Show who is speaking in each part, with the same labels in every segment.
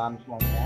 Speaker 1: malam semuanya.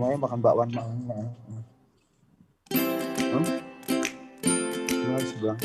Speaker 2: Semuanya makan bakwan mana? Mulai sebelah.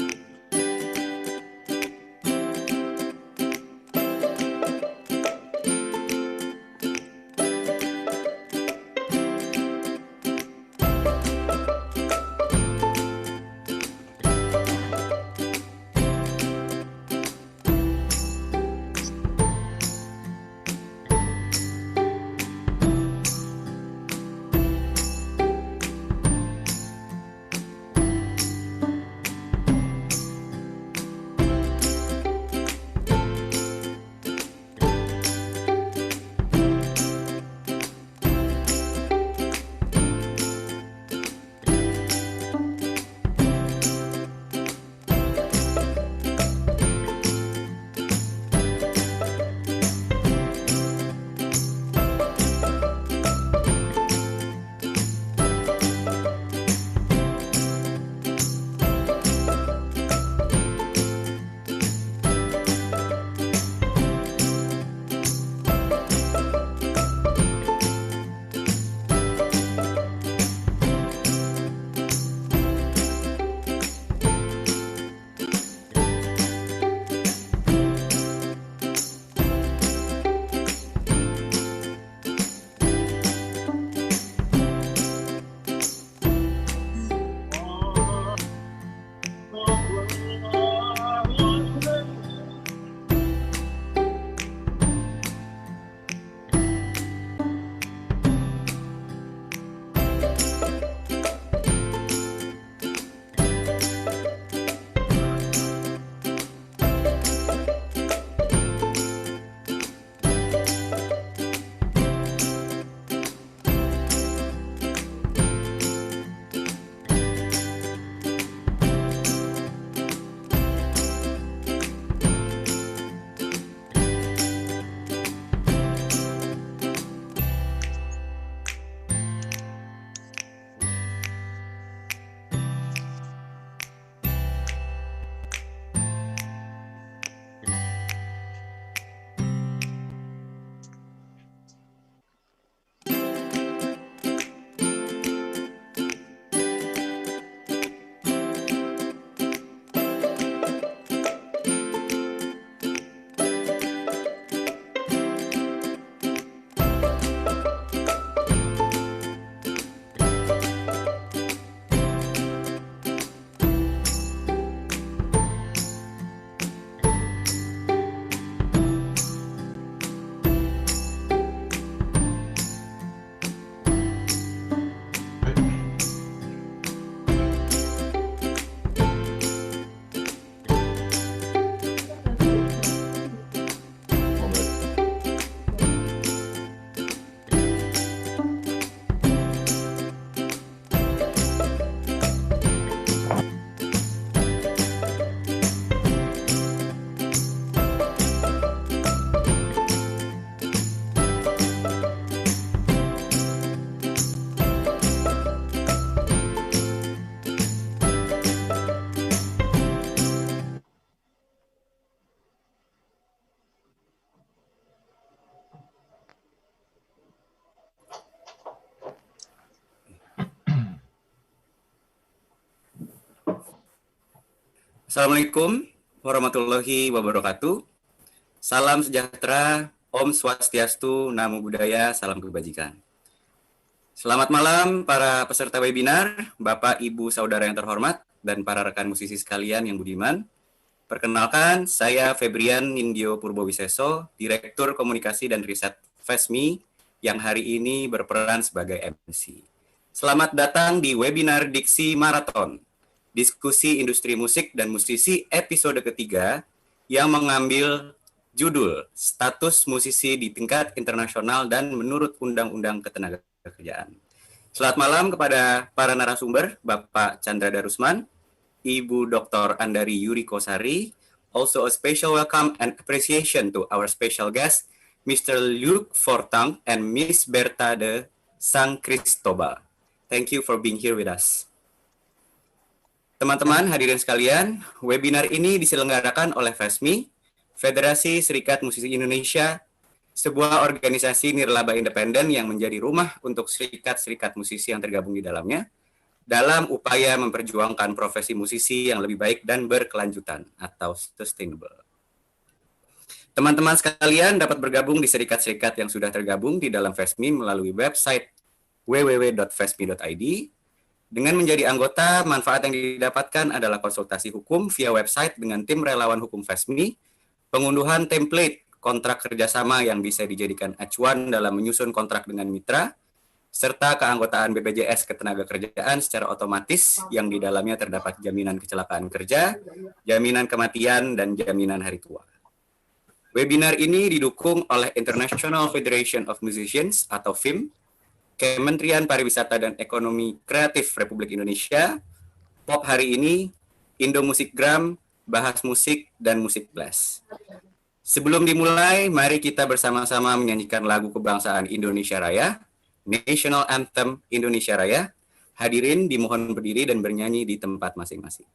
Speaker 1: Assalamualaikum warahmatullahi wabarakatuh. Salam sejahtera, Om Swastiastu, Namo Buddhaya, salam kebajikan. Selamat malam para peserta webinar, Bapak, Ibu, Saudara yang terhormat, dan para rekan musisi sekalian yang budiman. Perkenalkan, saya Febrian Nindyo Purbowiseso, Direktur Komunikasi dan Riset FESMI, yang hari ini berperan sebagai MC. Selamat datang di webinar DIKSI Marathon, Diskusi Industri Musik dan Musisi episode ketiga, yang mengambil judul Status Musisi di Tingkat Internasional dan Menurut Undang-Undang Ketenagakerjaan. Selamat malam kepada para narasumber, Bapak Chandra Darusman, Ibu Dr. Andari Yuriko Sari. Also a special welcome and appreciation to our special guest, Mr. Luc Fortang and Miss Berta de San Cristobal. Thank you for being here with us. Teman-teman hadirin sekalian, webinar ini diselenggarakan oleh FESMI, Federasi Serikat Musisi Indonesia, sebuah organisasi nirlaba independen yang menjadi rumah untuk serikat-serikat musisi yang tergabung di dalamnya, dalam upaya memperjuangkan profesi musisi yang lebih baik dan berkelanjutan atau sustainable. Teman-teman sekalian dapat bergabung di serikat-serikat yang sudah tergabung di dalam FESMI melalui website www.fesmi.id. Dengan menjadi anggota, manfaat yang didapatkan adalah konsultasi hukum via website dengan tim relawan hukum FESMI, pengunduhan template kontrak kerjasama yang bisa dijadikan acuan dalam menyusun kontrak dengan mitra, serta keanggotaan BPJS Ketenagakerjaan secara otomatis yang di dalamnya terdapat jaminan kecelakaan kerja, jaminan kematian, dan jaminan hari tua. Webinar ini didukung oleh International Federation of Musicians atau FIM, Kementerian Pariwisata dan Ekonomi Kreatif Republik Indonesia, Pop Hari Ini, Indo Musikgram, Bahas Musik, dan Musik Blast. Sebelum dimulai, mari kita bersama-sama menyanyikan lagu kebangsaan Indonesia Raya, National Anthem Indonesia Raya. Hadirin dimohon berdiri dan bernyanyi di tempat masing-masing.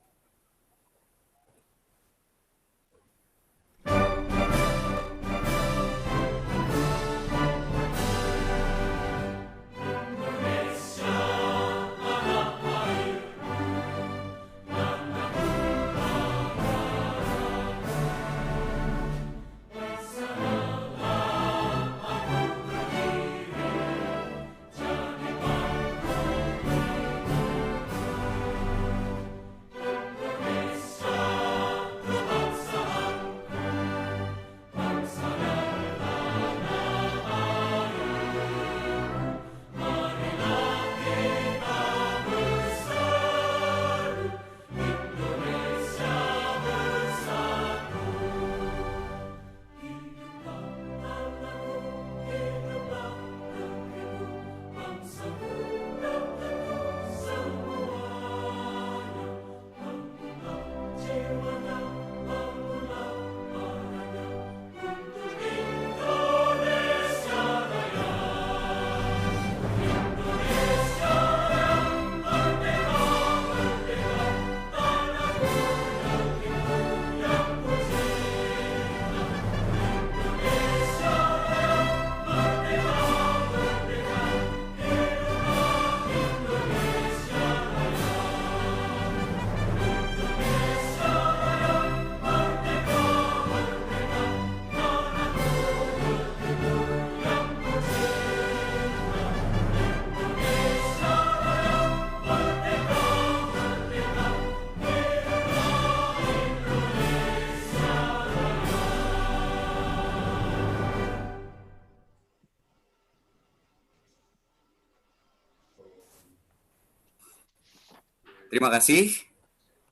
Speaker 1: Terima kasih.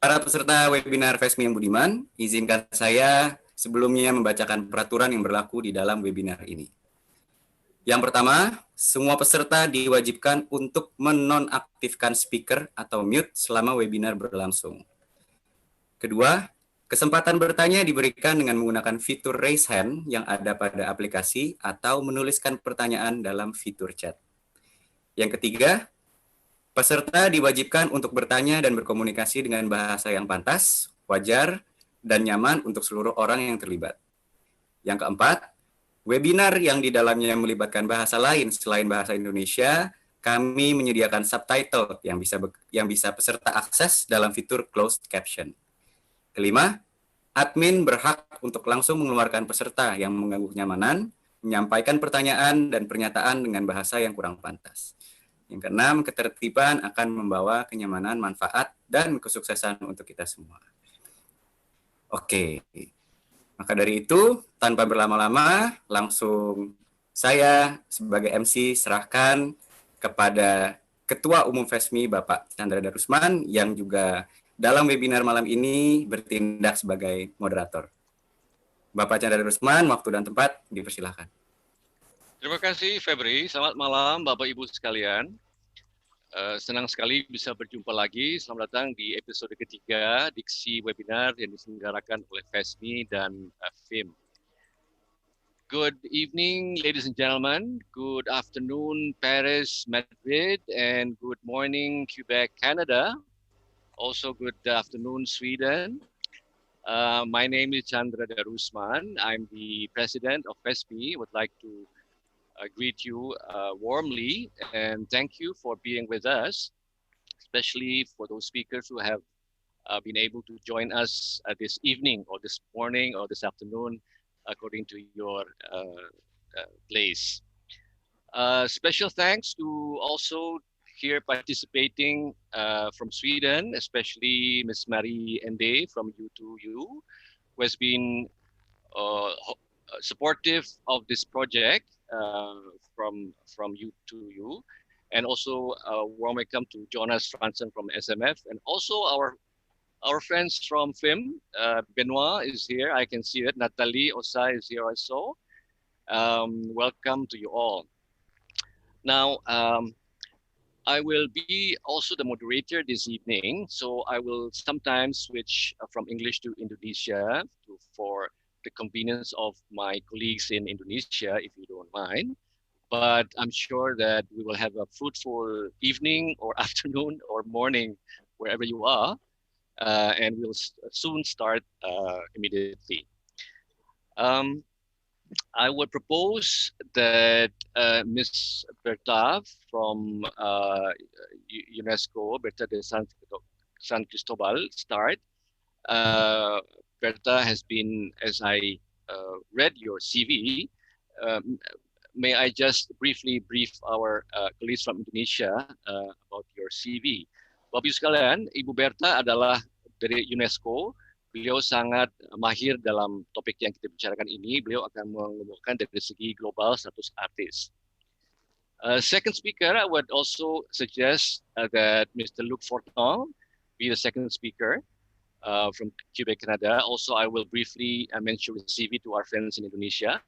Speaker 1: Para peserta webinar FESMI yang budiman, izinkan saya sebelumnya membacakan peraturan yang berlaku di dalam webinar ini. Yang pertama, semua peserta diwajibkan untuk menonaktifkan speaker atau mute selama webinar berlangsung. Kedua, kesempatan bertanya diberikan dengan menggunakan fitur raise hand yang ada pada aplikasi atau menuliskan pertanyaan dalam fitur chat. Yang ketiga, peserta diwajibkan untuk bertanya dan berkomunikasi dengan bahasa yang pantas, wajar, dan nyaman untuk seluruh orang yang terlibat. Yang keempat, webinar yang di dalamnya melibatkan bahasa lain selain bahasa Indonesia, kami menyediakan subtitle yang bisa peserta akses dalam fitur closed caption. Kelima, admin berhak untuk langsung mengeluarkan peserta yang mengganggu kenyamanan, menyampaikan pertanyaan dan pernyataan dengan bahasa yang kurang pantas. Yang keenam, ketertiban akan membawa kenyamanan, manfaat, dan kesuksesan untuk kita semua. Oke, maka dari itu, tanpa berlama-lama, langsung saya sebagai MC serahkan kepada Ketua Umum FESMI, Bapak Chandra Darusman, yang juga dalam webinar malam ini bertindak sebagai moderator. Bapak Chandra Darusman, waktu dan tempat dipersilahkan.
Speaker 3: Terima kasih Febri, selamat malam Bapak Ibu sekalian. Senang sekali bisa berjumpa lagi. Selamat datang di episode ketiga DIKSI webinar yang diselenggarakan oleh FESMI dan FIM. Good evening, ladies and gentlemen. Good afternoon, Paris, Madrid, and good morning, Quebec, Canada. Also, good afternoon, Sweden. My name is Chandra Darusman. I'm the president of FESMI. Would like to greet you warmly and thank you for being with us, especially for those speakers who have been able to join us this evening or this morning or this afternoon, according to your place. Special thanks to also here participating from Sweden, especially Ms. Marie Ende from U2U, who has been supportive of this project from U2U, and also warm welcome to Jonas Franson from SMF, and also our friends from FIM. Benoit is here, I can see it. Nathalie Osa is here also. Welcome to you all. Now, I will be also the moderator this evening, so I will sometimes switch from English to Indonesia for the convenience of my colleagues in Indonesia, if you don't mind. But I'm sure that we will have a fruitful evening or afternoon or morning, wherever you are, and we'll soon start immediately. I would propose that Ms. Berta from UNESCO, Berta de San Cristobal, start. Berta has been, as I read your CV, may I just briefly brief our colleagues from Indonesia about your CV. Bapak Ibu sekalian, Ibu Berta adalah dari UNESCO. Beliau sangat mahir dalam topik yang kita bicarakan ini. Beliau akan mengumumkan dari segi global status artis. Second speaker, I would also suggest that Mr. Luc Fortin be the second speaker. From Quebec, Canada. Also, I will briefly mention the CV to our friends in Indonesia.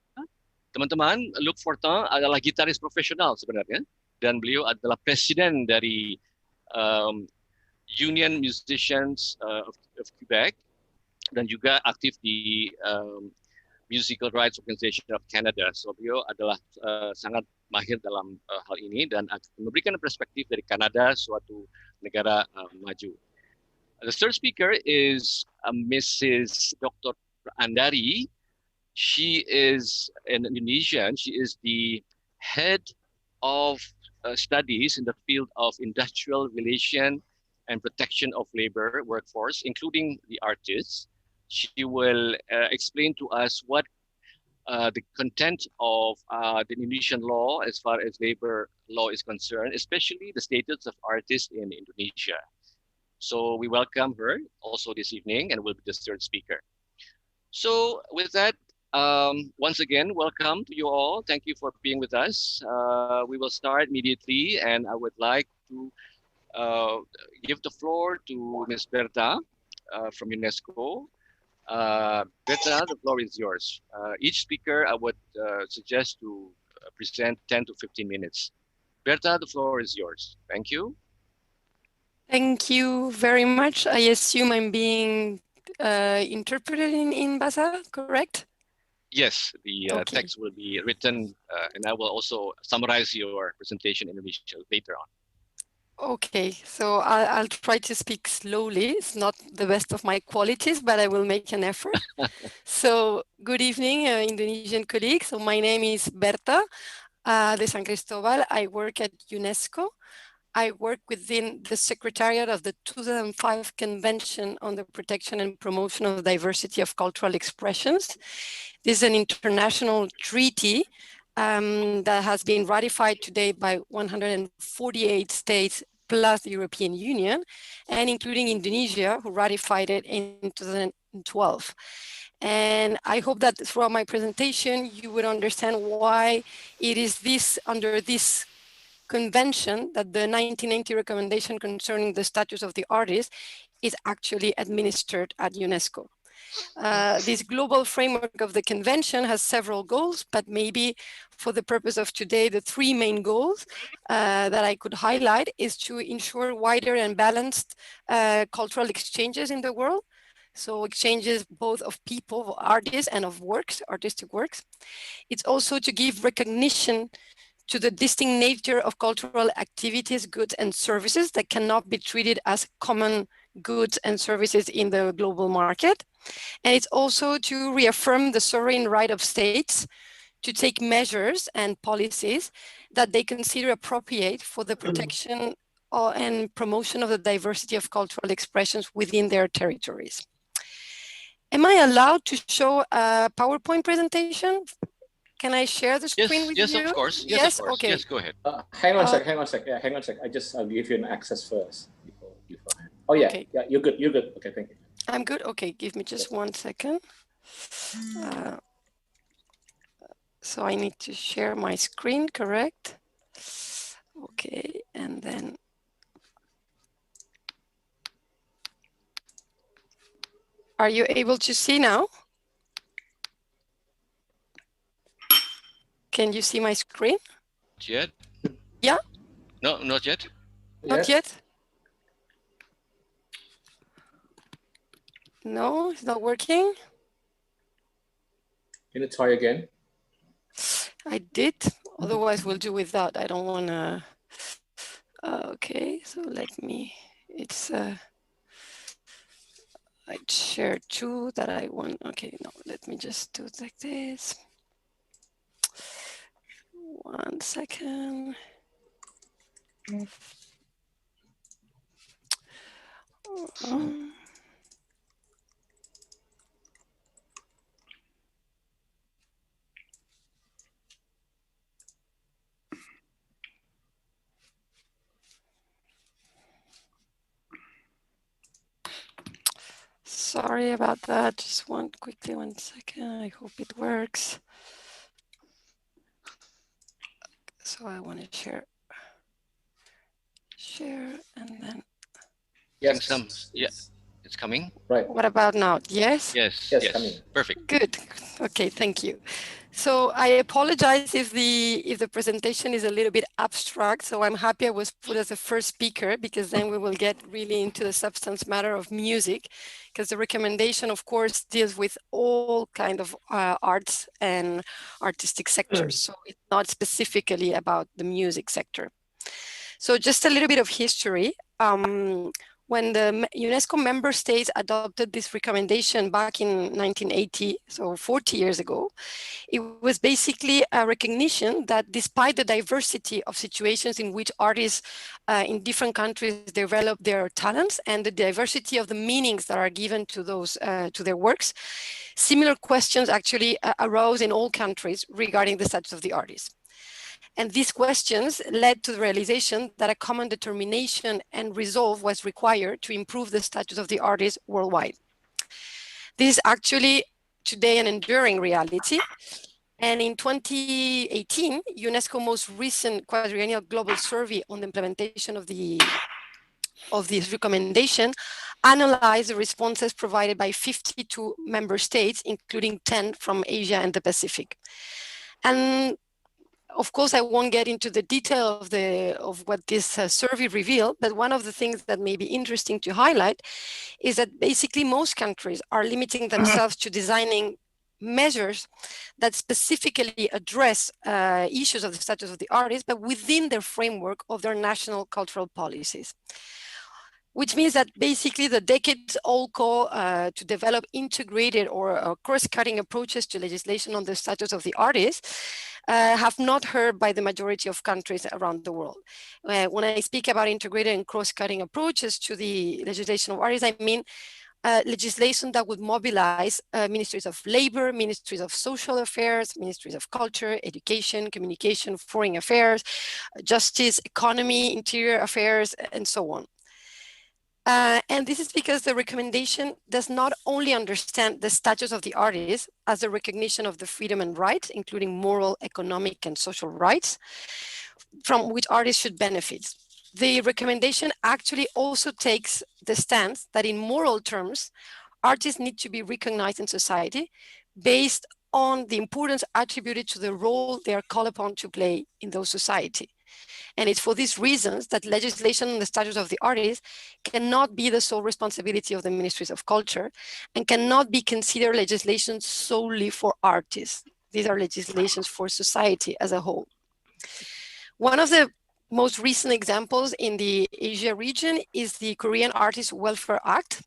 Speaker 3: Teman-teman, Luc Fortin adalah gitaris profesional sebenarnya, dan beliau adalah presiden dari Union Musicians of Quebec, dan juga aktif di Musical Rights Organization of Canada. So, beliau adalah sangat mahir dalam hal ini dan akan memberikan perspektif dari Kanada, suatu negara maju. The third speaker is Mrs. Dr. Andari. She is an Indonesian. She is the head of studies in the field of industrial relation and protection of labor workforce, including the artists. She will explain to us what the content of the Indonesian law as far as labor law is concerned, especially the status of artists in Indonesia. So we welcome her also this evening and will be the third speaker. So with that, once again, welcome to you all. Thank you for being with us. We will start immediately, and I would like to give the floor to Ms. Berta from UNESCO. Berta, the floor is yours. Each speaker, I would suggest to present 10 to 15 minutes. Berta, the floor is yours. Thank you.
Speaker 4: Thank you very much. I assume I'm being interpreted in Bahasa, correct?
Speaker 3: Yes, the
Speaker 4: Okay.
Speaker 3: text will be written, and I will also summarize your presentation in English later on.
Speaker 4: Okay, so I'll try to speak slowly. It's not the best of my qualities, but I will make an effort. So, good evening, Indonesian colleagues. So my name is Berta de San Cristobal. I work at UNESCO. I work within the Secretariat of the 2005 Convention on the Protection and Promotion of Diversity of Cultural Expressions. This is an international treaty that has been ratified today by 148 states plus the European Union, and including Indonesia, who ratified it in 2012. And I hope that throughout my presentation, you would understand why it is under this convention that the 1990 recommendation concerning the status of the artist is actually administered at UNESCO. This global framework of the convention has several goals, but maybe for the purpose of today, the three main goals that I could highlight is to ensure wider and balanced cultural exchanges in the world. So exchanges both of people, of artists, and of works, artistic works. It's also to give recognition to the distinct nature of cultural activities, goods, and services that cannot be treated as common goods and services in the global market. And it's also to reaffirm the sovereign right of states to take measures and policies that they consider appropriate for the protection and promotion of the diversity of cultural expressions within their territories. Am I allowed to show a PowerPoint presentation? Can I share the screen with you?
Speaker 3: Yes, of course.
Speaker 4: Yes,
Speaker 3: of course.
Speaker 4: okay.
Speaker 3: Yes, go ahead.
Speaker 5: Hang on a sec. Yeah, hang on a sec. I'll give you an access first beforehand. Oh yeah,
Speaker 4: Okay.
Speaker 5: yeah, you're good. Okay, thank you.
Speaker 4: I'm good. Okay, give me just 1 second. So I need to share my screen, correct? Okay, and then are you able to see now? Can you see my screen?
Speaker 3: Not yet?
Speaker 4: Yeah?
Speaker 3: No, not yet.
Speaker 4: Not yet? No, it's not working.
Speaker 5: Can you try again?
Speaker 4: I did. Otherwise, we'll do without. I don't want to. Okay, so let me. It's. I share two that I want. Okay, no, let me just do it like this. 1 second. Sorry about that. Just quickly 1 second. I hope it works. So I want to share and then.
Speaker 5: Yes.
Speaker 3: Yeah, it's coming.
Speaker 5: Right.
Speaker 4: What about now? Yes?
Speaker 3: Yes.
Speaker 5: Coming.
Speaker 3: Perfect.
Speaker 4: Good. Okay, thank you. So I apologize if the presentation is a little bit abstract. So I'm happy I was put as a first speaker, because then we will get really into the substance matter of music, because the recommendation, of course, deals with all kind of arts and artistic sectors. So it's not specifically about the music sector. So just a little bit of history. When the UNESCO member states adopted this recommendation back in 1980, so 40 years ago, it was basically a recognition that despite the diversity of situations in which artists in different countries develop their talents and the diversity of the meanings that are given to those to their works, similar questions actually arose in all countries regarding the status of the artist. And these questions led to the realization that a common determination and resolve was required to improve the status of the artist worldwide. This is actually today an enduring reality. And in 2018, UNESCO's most recent quadrennial global survey on the implementation of this recommendation analyzed the responses provided by 52 member states, including 10 from Asia and the Pacific. And of course, I won't get into the detail of what this survey revealed, but one of the things that may be interesting to highlight is that basically most countries are limiting themselves to designing measures that specifically address issues of the status of the artist, but within the framework of their national cultural policies. which means that basically the decades-old call to develop integrated or cross-cutting approaches to legislation on the status of the artist have not heard by the majority of countries around the world. When I speak about integrated and cross-cutting approaches to the legislation of artists, I mean legislation that would mobilize ministries of labor, ministries of social affairs, ministries of culture, education, communication, foreign affairs, justice, economy, interior affairs, and so on. And this is because the recommendation does not only understand the status of the artist as a recognition of the freedom and rights, including moral, economic, and social rights, from which artists should benefit. The recommendation actually also takes the stance that in moral terms, artists need to be recognized in society based on the importance attributed to the role they are called upon to play in those society. And it's for these reasons that legislation on the status of the artist cannot be the sole responsibility of the ministries of culture and cannot be considered legislation solely for artists. These are legislations for society as a whole. One of the most recent examples in the Asia region is the Korean Artists Welfare Act.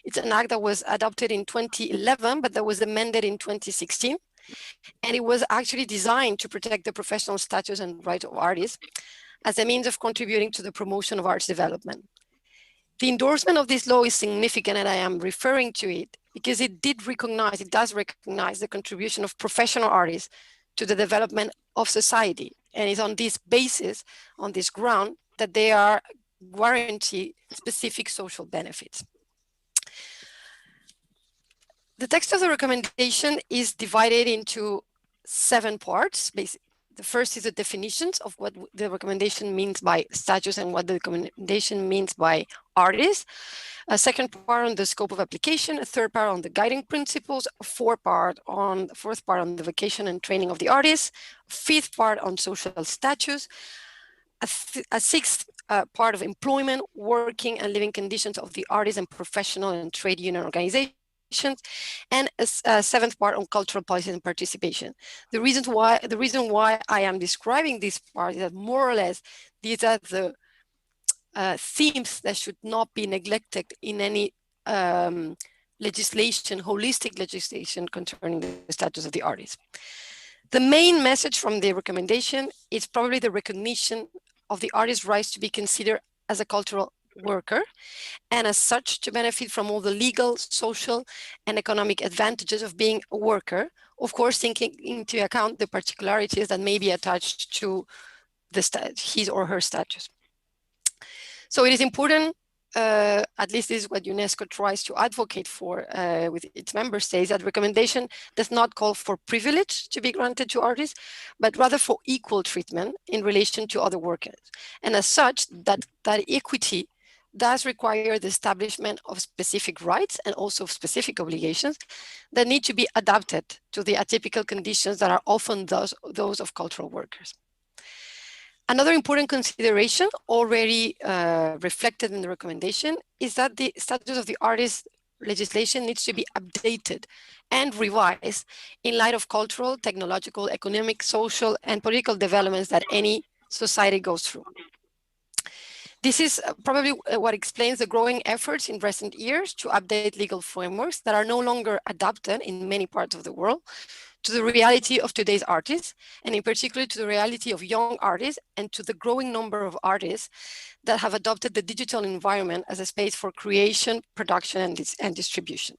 Speaker 4: It's an act that was adopted in 2011, but that was amended in 2016. And it was actually designed to protect the professional status and rights of artists as a means of contributing to the promotion of arts development. The endorsement of this law is significant, and I am referring to it because it does recognize the contribution of professional artists to the development of society. And it's on this basis, on this ground, that they are guaranteed specific social benefits. The text of the recommendation is divided into 7 parts. The first is the definitions of what the recommendation means by status and what the recommendation means by artists. A second part on the scope of application, a third part on the guiding principles, a fourth part on the vocation and training of the artists, a fifth part on social status, a sixth part of employment, working and living conditions of the artists and professional and trade union organizations, and a seventh part on cultural policy and participation. The reason why I am describing this part is that more or less these are the themes that should not be neglected in any legislation, holistic legislation concerning the status of the artist. The main message from the recommendation is probably the recognition of the artist's rights to be considered as a cultural worker, and as such to benefit from all the legal, social, and economic advantages of being a worker, of course taking into account the particularities that may be attached to his or her status. So it is important, at least this is what UNESCO tries to advocate for with its member states, that recommendation does not call for privilege to be granted to artists, but rather for equal treatment in relation to other workers. And as such, that equity does require the establishment of specific rights and also specific obligations that need to be adapted to the atypical conditions that are often those of cultural workers. Another important consideration already reflected in the recommendation is that the status of the artist legislation needs to be updated and revised in light of cultural, technological, economic, social, and political developments that any society goes through. This is probably what explains the growing efforts in recent years to update legal frameworks that are no longer adapted in many parts of the world to the reality of today's artists, and in particular to the reality of young artists and to the growing number of artists that have adopted the digital environment as a space for creation, production, and distribution.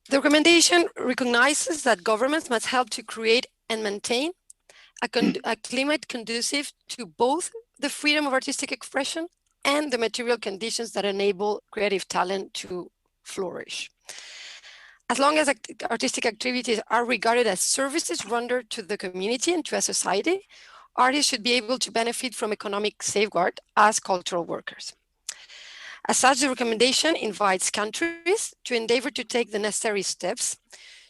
Speaker 4: The recommendation recognizes that governments must help to create and maintain a climate conducive to both the freedom of artistic expression and the material conditions that enable creative talent to flourish. As long as artistic activities are regarded as services rendered to the community and to a society, artists should be able to benefit from economic safeguard as cultural workers. As such, the recommendation invites countries to endeavor to take the necessary steps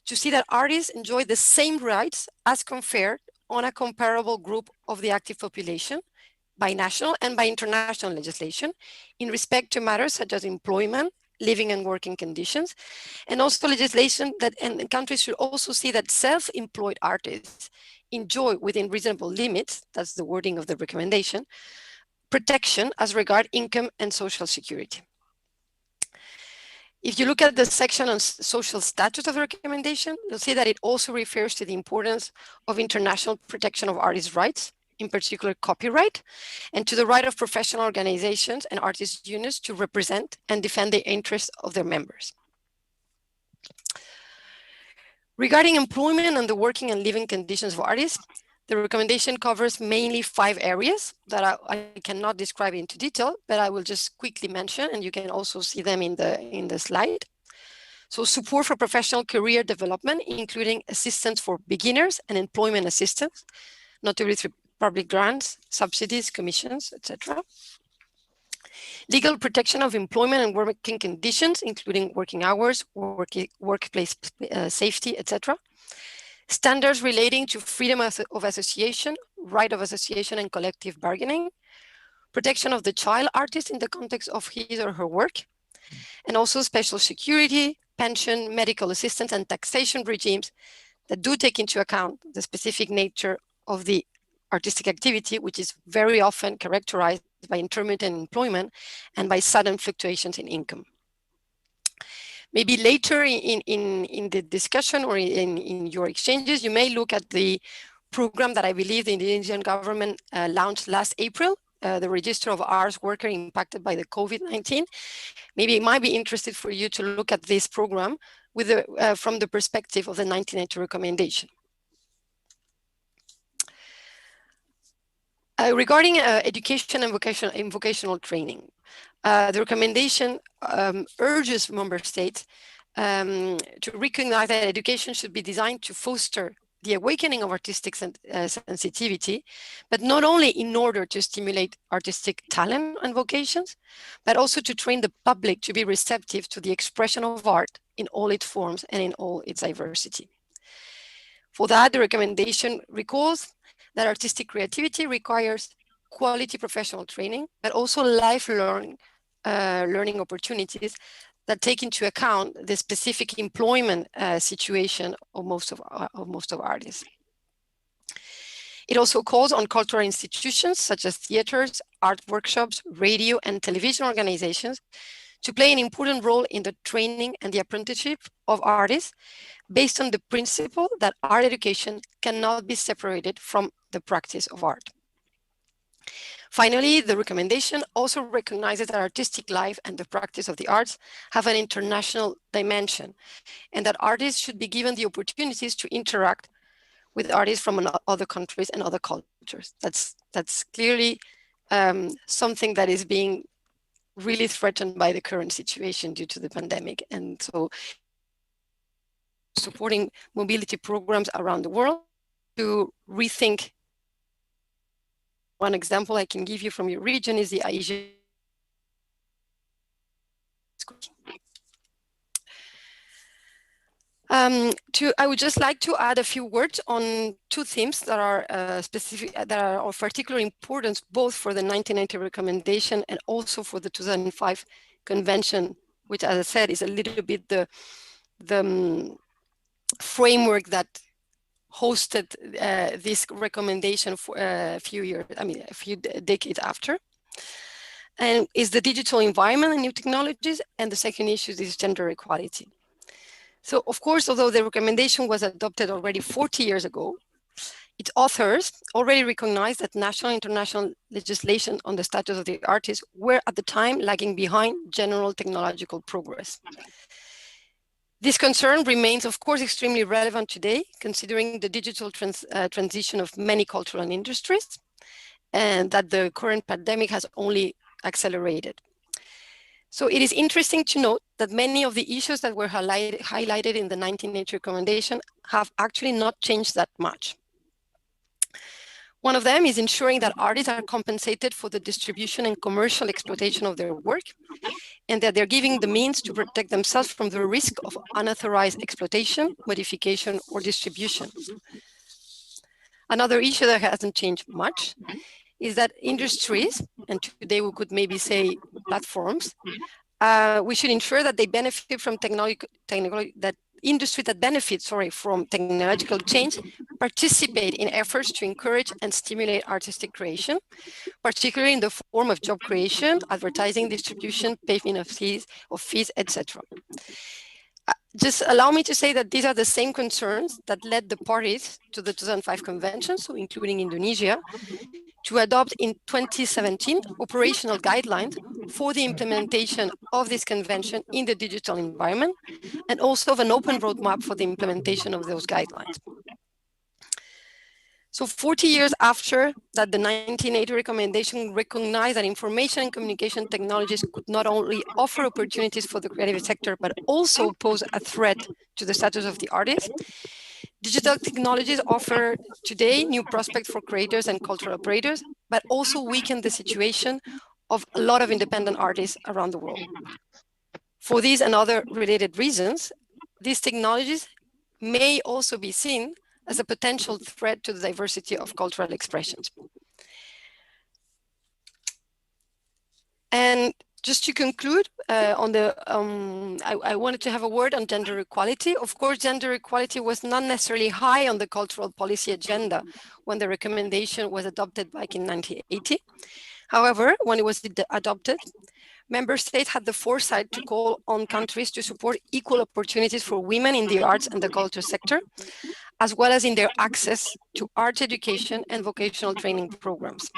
Speaker 4: to see that artists enjoy the same rights as conferred on a comparable group of the active population by national and by international legislation in respect to matters such as employment, living and working conditions, and also legislation that and countries should also see that self-employed artists enjoy within reasonable limits, that's the wording of the recommendation, protection as regard income and social security. If you look at the section on social status of the recommendation, you'll see that it also refers to the importance of international protection of artists' rights, in particular copyright, and to the right of professional organizations and artists' unions to represent and defend the interests of their members. Regarding employment and the working and living conditions of artists, the recommendation covers mainly 5 areas that I cannot describe into detail, but I will just quickly mention, and you can also see them in the slide. So support for professional career development, including assistance for beginners and employment assistance, notably through public grants, subsidies, commissions, etc. Legal protection of employment and working conditions, including working hours, workplace safety, etc. Standards relating to freedom of association, right of association and collective bargaining, protection of the child artist in the context of his or her work, and also special security, pension, medical assistance, and taxation regimes that do take into account the specific nature of the artistic activity, which is very often characterized by intermittent employment and by sudden fluctuations in income. Maybe later in the discussion or in your exchanges, you may look at the program that I believe the Indonesian government launched last April, the Register of Arts Workers Impacted by the COVID-19. Maybe it might be interesting for you to look at this program with from the perspective of the 1990 recommendation. Regarding education and vocational training, the recommendation urges member states to recognize that education should be designed to foster the awakening of artistic sensitivity, but not only in order to stimulate artistic talent and vocations, but also to train the public to be receptive to the expression of art in all its forms and in all its diversity. For that, the recommendation recalls that artistic creativity requires quality professional training, but also lifelong learning opportunities that take into account the specific employment situation of most of artists. It also calls on cultural institutions such as theaters, art workshops, radio and television organizations to play an important role in the training and the apprenticeship of artists based on the principle that art education cannot be separated from the practice of art. Finally, the recommendation also recognizes that artistic life and the practice of the arts have an international dimension, and that artists should be given the opportunities to interact with artists from other countries and other cultures. That's clearly something that is being really threatened by the current situation due to the pandemic. And so supporting mobility programs around the world to rethink. One example I can give you from your region is the Asian. I would just like to add a few words on 2 themes that are specific, that are of particular importance, both for the 1990 recommendation and also for the 2005 convention, which, as I said, is a little bit the framework that hosted this recommendation for a few decades after, and is the digital environment and new technologies, and the second issue is gender equality. So, of course, although the recommendation was adopted already 40 years ago, its authors already recognized that national and international legislation on the status of the artist were at the time lagging behind general technological progress. This concern remains, of course, extremely relevant today, considering the digital transition of many cultural industries, and that the current pandemic has only accelerated. So it is interesting to note that many of the issues that were highlighted in the 1980 recommendation have actually not changed that much. One of them is ensuring that artists are compensated for the distribution and commercial exploitation of their work, and that they're giving the means to protect themselves from the risk of unauthorized exploitation, modification, or distribution. Another issue that hasn't changed much is that industries, and today we could maybe say platforms, we should ensure that they benefit from industry that benefits, from technological change participate in efforts to encourage and stimulate artistic creation, particularly in the form of job creation, advertising, distribution, payment of fees, etc. Just allow me to say that these are the same concerns that led the parties to the 2005 convention, so including Indonesia, to adopt in 2017 operational guidelines for the implementation of this convention in the digital environment, and also of an open roadmap for the implementation of those guidelines. So 40 years after that, the 1980 recommendation recognized that information and communication technologies could not only offer opportunities for the creative sector, but also pose a threat to the status of the artist. Digital technologies offer today new prospects for creators and cultural operators, but also weaken the situation of a lot of independent artists around the world. For these and other related reasons, these technologies may also be seen as a potential threat to the diversity of cultural expressions. And just to conclude, I wanted to have a word on gender equality. Of course, gender equality was not necessarily high on the cultural policy agenda when the recommendation was adopted back in 1980. However, when it was adopted, member states had the foresight to call on countries to support equal opportunities for women in the arts and the culture sector, as well as in their access to art education and vocational training programs.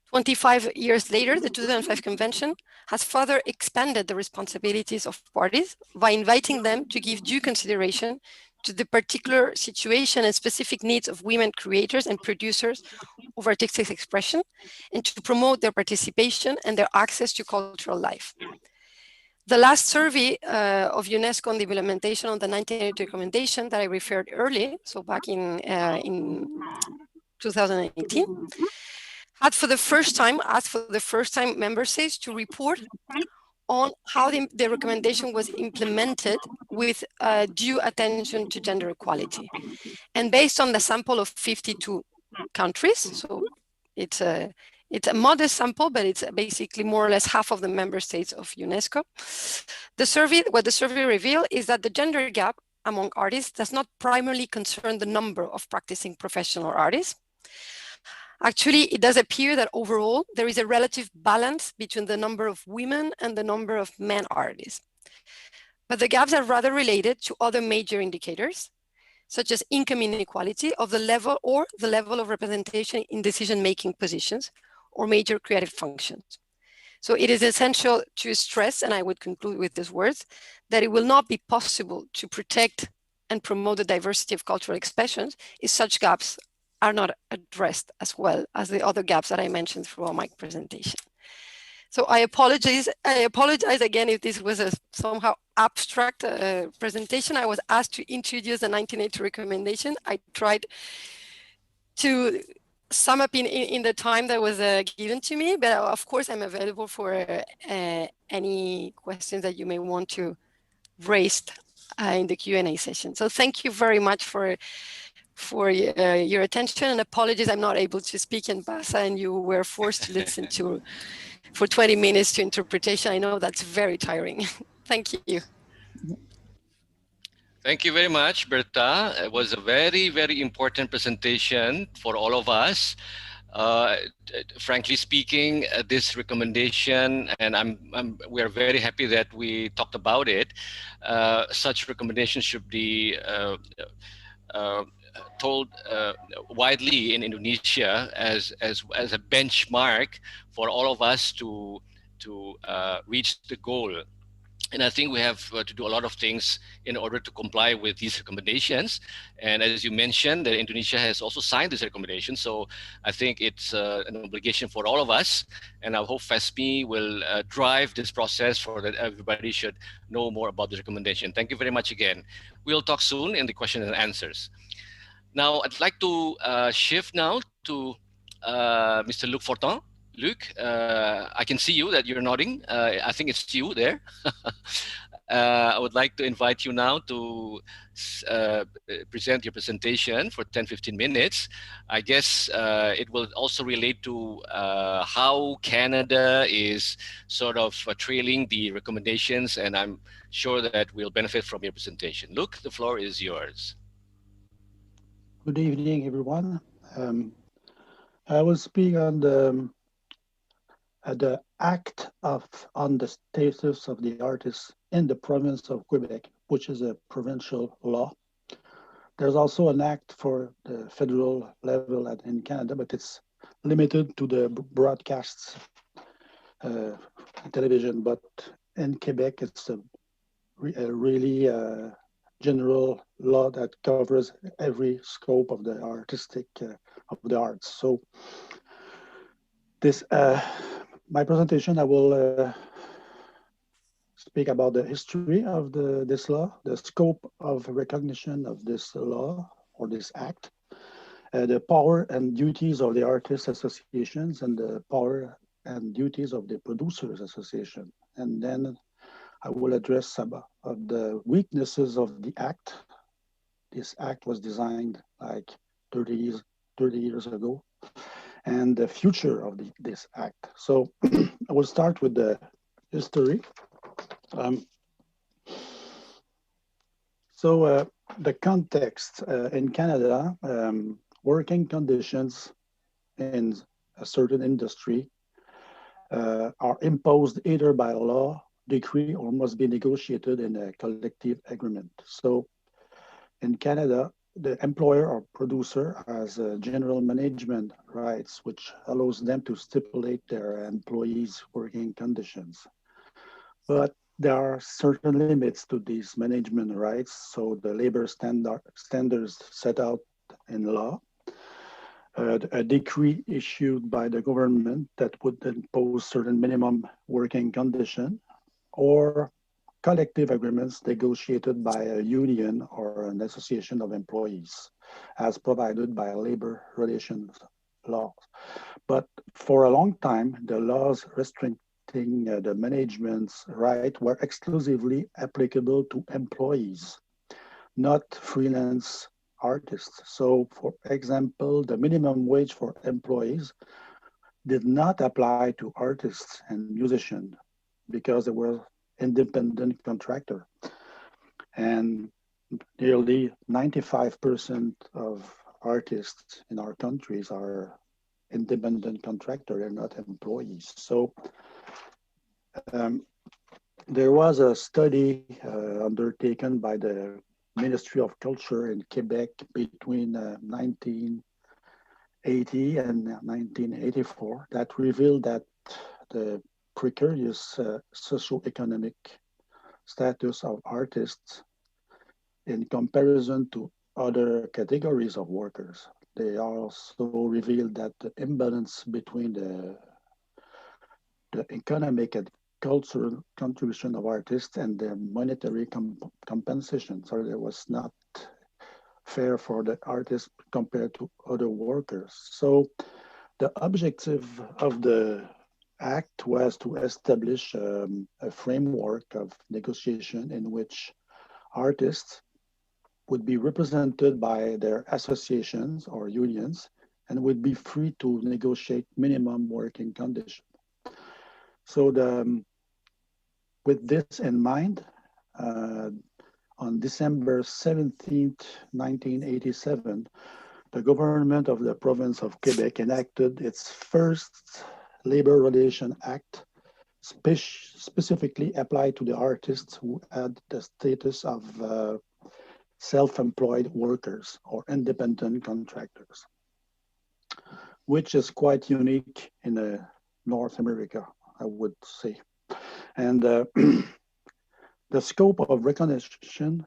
Speaker 4: 25 years later, the 2005 Convention has further expanded the responsibilities of parties by inviting them to give due consideration to the particular situation and specific needs of women creators and producers of artistic expression, and to promote their participation and their access to cultural life. The last survey of UNESCO on the implementation of the 1980 recommendation that I referred earlier, so back in 2018, asked for the first time member states to report on how the recommendation was implemented with due attention to gender equality. And based on the sample of 52 countries, so it's a modest sample, but it's basically more or less half of the member states of UNESCO. What the survey revealed is that the gender gap among artists does not primarily concern the number of practicing professional artists. Actually, it does appear that overall, there is a relative balance between the number of women and the number of men artists. But the gaps are rather related to other major indicators, such as income inequality of the level of representation in decision-making positions or major creative functions. So it is essential to stress, and I would conclude with these words, that it will not be possible to protect and promote the diversity of cultural expressions if such gaps are not addressed as well as the other gaps that I mentioned throughout my presentation. So I apologize again if this was a somehow abstract presentation. I was asked to introduce the 1980 recommendation. I tried to sum up in the time that was given to me, but of course I'm available for any questions that you may want to raise in the Q&A session. So thank you very much for your attention, and apologies I'm not able to speak in Bahasa and you were forced to listen to for 20 minutes to interpretation. I know that's very tiring. Thank you.
Speaker 3: Thank you very much, Berta. It was a very, very important presentation for all of us. Frankly speaking, this recommendation, and we are very happy that we talked about it. Such recommendations should be told widely in Indonesia as a benchmark for all of us to reach the goal. And I think we have to do a lot of things in order to comply with these recommendations. And as you mentioned, that Indonesia has also signed this recommendation. So I think it's an obligation for all of us. And I hope FESMI will drive this process for that everybody should know more about this recommendation. Thank you very much again. We'll talk soon in the questions and answers. Now, I'd like to shift now to Mr. Luc Fortin. Luc, I can see you that you're nodding. I think it's you there. I would like to invite you now to present your presentation for 10-15 minutes. I guess it will also relate to how Canada is sort of trailing the recommendations, and I'm sure that we'll benefit from your presentation. Luc, the floor is yours.
Speaker 2: Good evening, everyone. I will speak on the act on the status of the artist in the province of Quebec, which is a provincial law. There's also an act for the federal level in Canada, but it's limited to the broadcasts, television. But in Quebec, it's a really general law that covers every scope of the artistic of the arts. So this my presentation, I will speak about the history of this law, the scope of recognition of this law or this act, the power and duties of the artists associations, and the power and duties of the producers association. And then I will address some of the weaknesses of the act. This act was designed like 30 years ago, and the future of this act. So I will start with the history. The context in Canada, working conditions in a certain industry are imposed either by law, decree, or must be negotiated in a collective agreement. So in Canada, the employer or producer has general management rights, which allows them to stipulate their employees' working conditions. But there are certain limits to these management rights. So the labor standards set out in law, a decree issued by the government that would impose certain minimum working condition, or collective agreements negotiated by a union or an association of employees, as provided by labor relations laws. But for a long time, the laws restricting the management's right were exclusively applicable to employees, not freelance artists. So, for example, the minimum wage for employees did not apply to artists and musicians because they were independent contractor. And nearly 95% of artists in our countries are independent contractor, they're not employees. So there was a study undertaken by the Ministry of Culture in Quebec between 1980 and 1984 that revealed that the precarious socioeconomic status of artists in comparison to other categories of workers. They also revealed that the imbalance between the economic and cultural contribution of artists and the monetary compensation. So it was not fair for the artists compared to other workers. So the objective of the act was to establish a framework of negotiation in which artists would be represented by their associations or unions and would be free to negotiate minimum working conditions. So with this in mind, on December 17th, 1987, the government of the province of Quebec enacted its first Labor Relation Act, specifically applied to the artists who had the status of self-employed workers or independent contractors, which is quite unique in North America, I would say. And the scope of recognition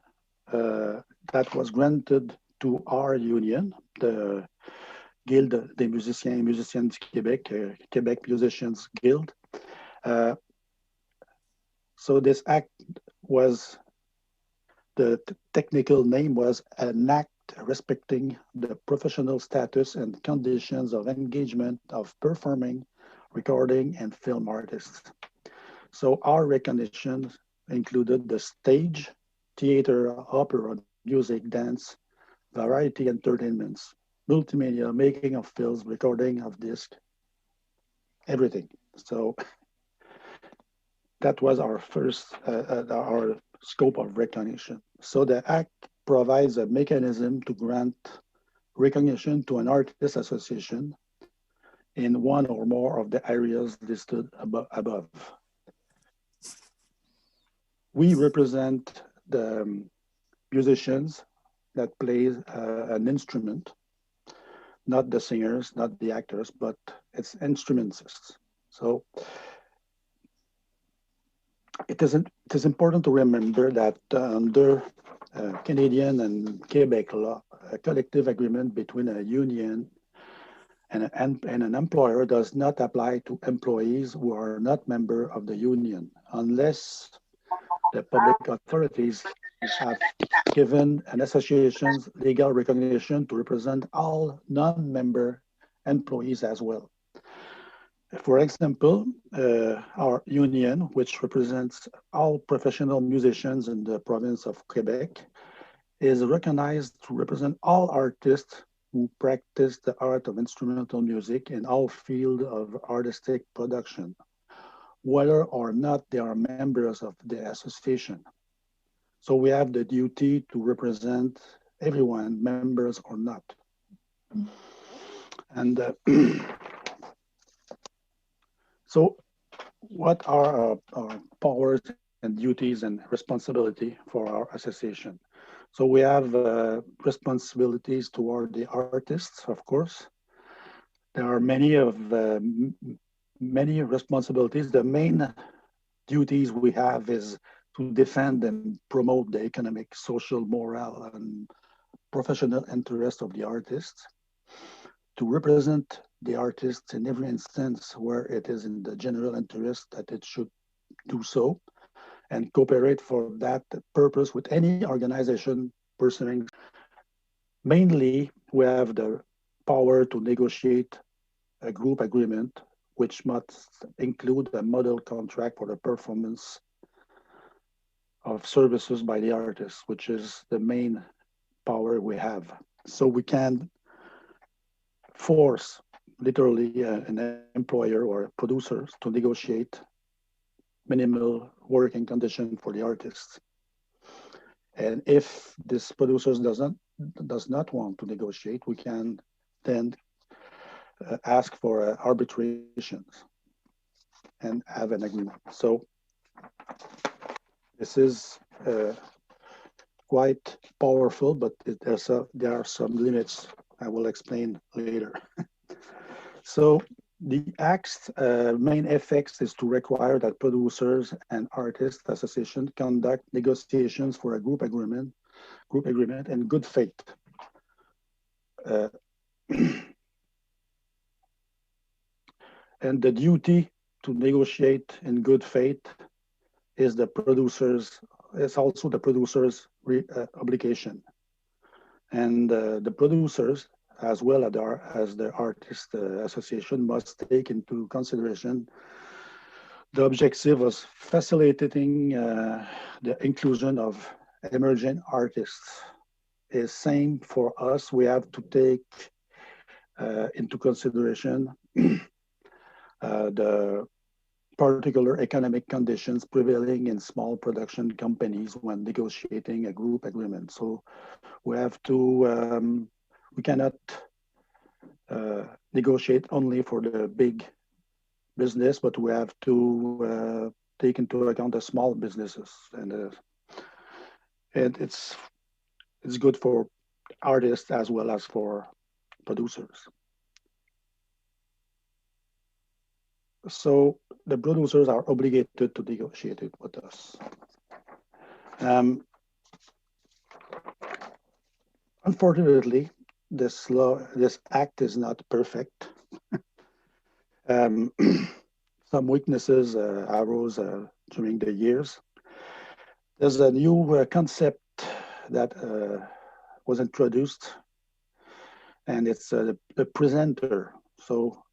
Speaker 2: that was granted to our union, the Guilde des Musiciens et Musiciennes du Québec, Quebec Musicians Guild. So this act was, the technical name was an act respecting the professional status and conditions of engagement of performing, recording, and film artists. So our recognition included the stage, theater, opera, music, dance, variety entertainments, multimedia, making of films, recording of disc, everything. So that was our first, our scope of recognition. So the Act provides a mechanism to grant recognition to an artist association in one or more of the areas listed above. We represent the musicians that play an instrument, not the singers, not the actors, but it's instrumentists. So it is important to remember that under Canadian and Quebec law, a collective agreement between a union and an employer does not apply to employees who are not members of the union unless the public authorities have given an association's legal recognition to represent all non-member employees as well. For example, our union, which represents all professional musicians in the province of Quebec, is recognized to represent all artists who practice the art of instrumental music in all fields of artistic production, whether or not they are members of the association. So we have the duty to represent everyone, members or not. And so what are our powers and duties and responsibility for our association? So we have responsibilities toward the artists, of course. There are many responsibilities. The main duties we have is to defend and promote the economic, social, moral, and professional interests of the artists, to represent the artists in every instance where it is in the general interest that it should do so, and cooperate for that purpose with any organization pursuing. Mainly, we have the power to negotiate a group agreement, which must include a model contract for the performance of services by the artist, which is the main power we have. So we can force literally an employer or producers to negotiate minimal working condition for the artists. And if this producers does not want to negotiate, we can then ask for arbitrations and have an agreement. So this is quite powerful, but there are some limits I will explain later. So the Act's main effects is to require that producers and artists association conduct negotiations for a group agreement in good faith. And the duty to negotiate in good faith is also the producer's obligation. And the producers, as well as the artist association, must take into consideration the objective of facilitating the inclusion of emerging artists. Is same for us. We have to take into consideration the particular economic conditions prevailing in small production companies when negotiating a group agreement. So we have to, we cannot negotiate only for the big business, but we have to take into account the small businesses. And it's good for artists as well as for producers. So the producers are obligated to negotiate it with us. Unfortunately, this act is not perfect. Some weaknesses arose during the years. There's a new concept that was introduced, and it's the presenter. So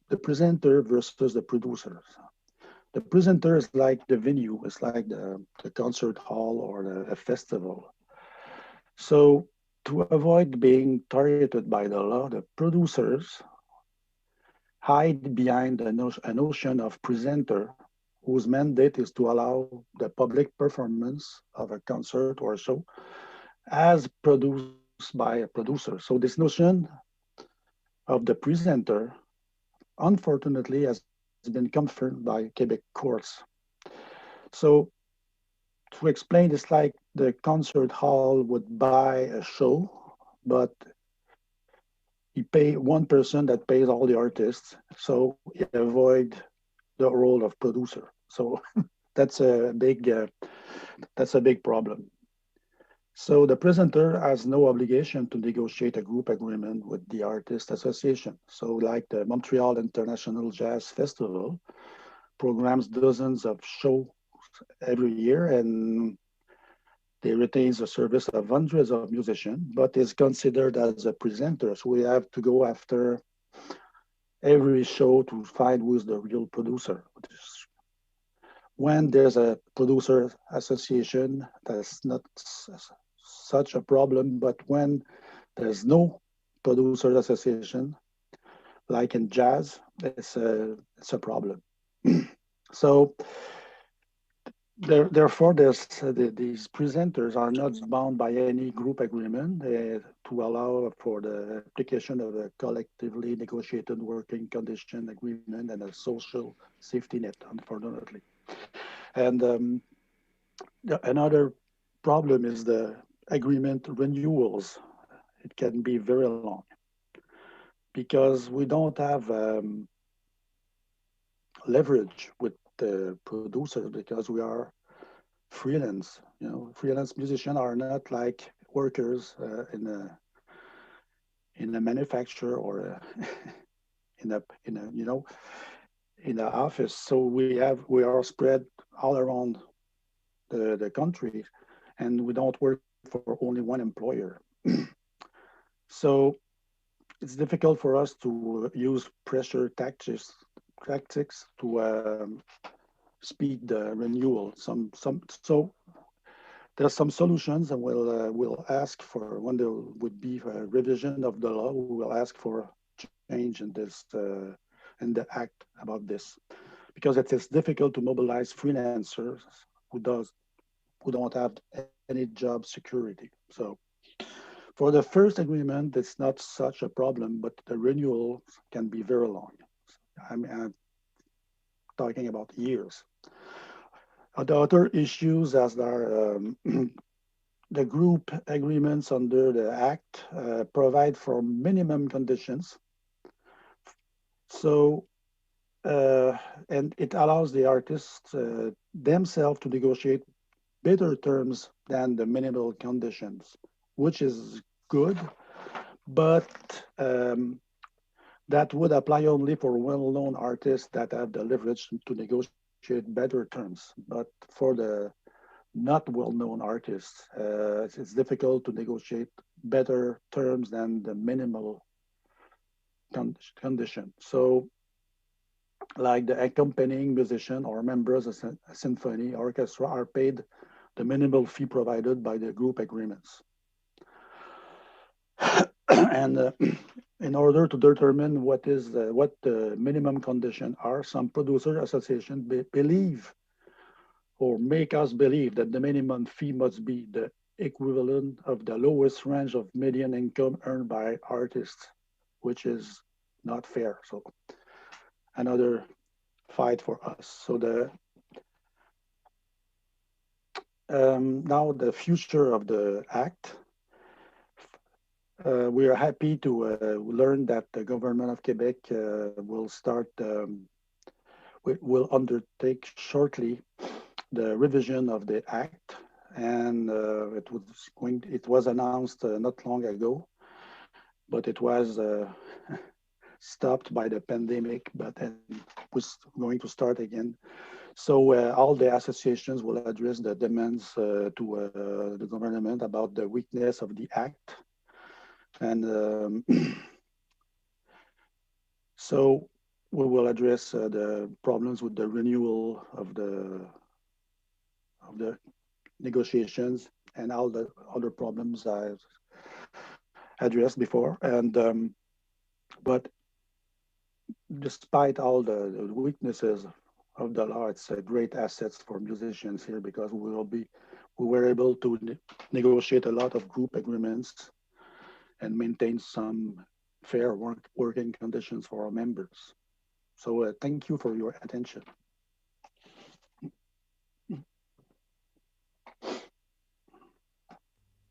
Speaker 2: the presenter versus the producers. The presenter is like the venue, it's like the concert hall or a festival. So to avoid being targeted by the law, the producers hide behind a notion of presenter, whose mandate is to allow the public performance of a concert or show as produced by a producer. So this notion of the presenter, unfortunately, has been confirmed by Quebec courts. So to explain, it's like the concert hall would buy a show, but he pay one person that pays all the artists, so he avoid the role of producer. So that's a big problem. So the presenter has no obligation to negotiate a group agreement with the artist association. So like the Montreal International Jazz Festival programs dozens of shows every year, and they retain the service of hundreds of musicians, but is considered as a presenter. So we have to go after every show to find who's the real producer. When there's a producer association, that's not such a problem, but when there's no producer association, like in jazz, it's a problem. So therefore, these presenters are not bound by any group agreement to allow for the application of a collectively negotiated working condition agreement and a social safety net, unfortunately. And another problem is the agreement renewals. It can be very long because we don't have leverage with the producer because we are freelance. You know, freelance musicians are not like workers in a manufacturer or in an office. So we are spread all around the country, and we don't work for only one employer. So it's difficult for us to use pressure tactics to speed the renewal. So there's some solutions, and we'll ask for when there would be a revision of the law. We will ask for change in this in the act about this, because it is difficult to mobilize freelancers who don't have any job security. So for the first agreement, it's not such a problem, but the renewal can be very long. I'm talking about years. The other issues as are the group agreements under the Act provide for minimum conditions. So, and it allows the artists themselves to negotiate better terms than the minimal conditions, which is good, but that would apply only for well-known artists that have the leverage to negotiate better terms. But for the not well-known artists, it's difficult to negotiate better terms than the minimal condition. So like the accompanying musician or members of a symphony orchestra are paid the minimal fee provided by the group agreements. And in order to determine what the minimum condition are, some producer associations believe or make us believe that the minimum fee must be the equivalent of the lowest range of median income earned by artists, which is not fair. So another fight for us. So now the future of the Act. We are happy to learn that the government of Quebec will undertake shortly the revision of the Act, and it was announced not long ago, but it was stopped by the pandemic, but then was going to start again. So all the associations will address the demands to the government about the weakness of the Act. And so we will address the problems with the renewal of the negotiations and all the other problems I've addressed before. And but despite all the weaknesses of the law, it's a great asset for musicians here because we were able to negotiate a lot of group agreements and maintain some fair working conditions for our members. So thank you for your attention.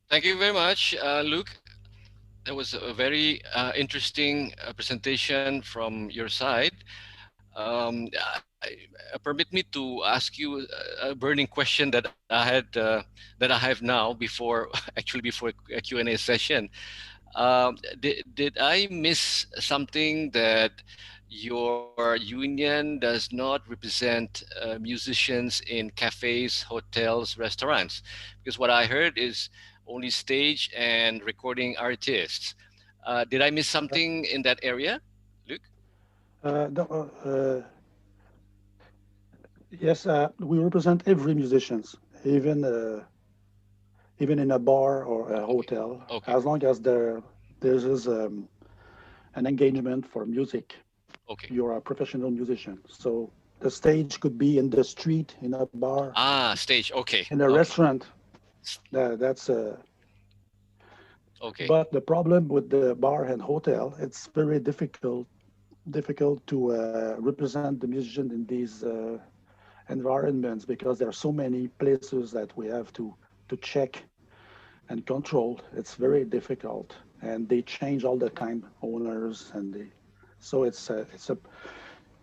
Speaker 3: Thank you very much, Luke. That was a very interesting presentation from your side. Permit me to ask you a burning question that I have now before before a Q&A session. Did I miss something, that your union does not represent musicians in cafes, hotels, restaurants? Because what I heard is only stage and recording artists. Did I miss something in that area, Luke?
Speaker 2: Yes, we represent every musicians, even in a bar or a hotel, as long as there is an engagement for music. You're a professional musician. So the stage could be in the street, in a bar.
Speaker 3: Stage. Okay.
Speaker 2: In a restaurant. That's
Speaker 3: okay.
Speaker 2: But the problem with the bar and hotel, it's very difficult to represent the musician in these environments, because there are so many places that we have to check and control. It's very difficult, and they change all the time, owners, and so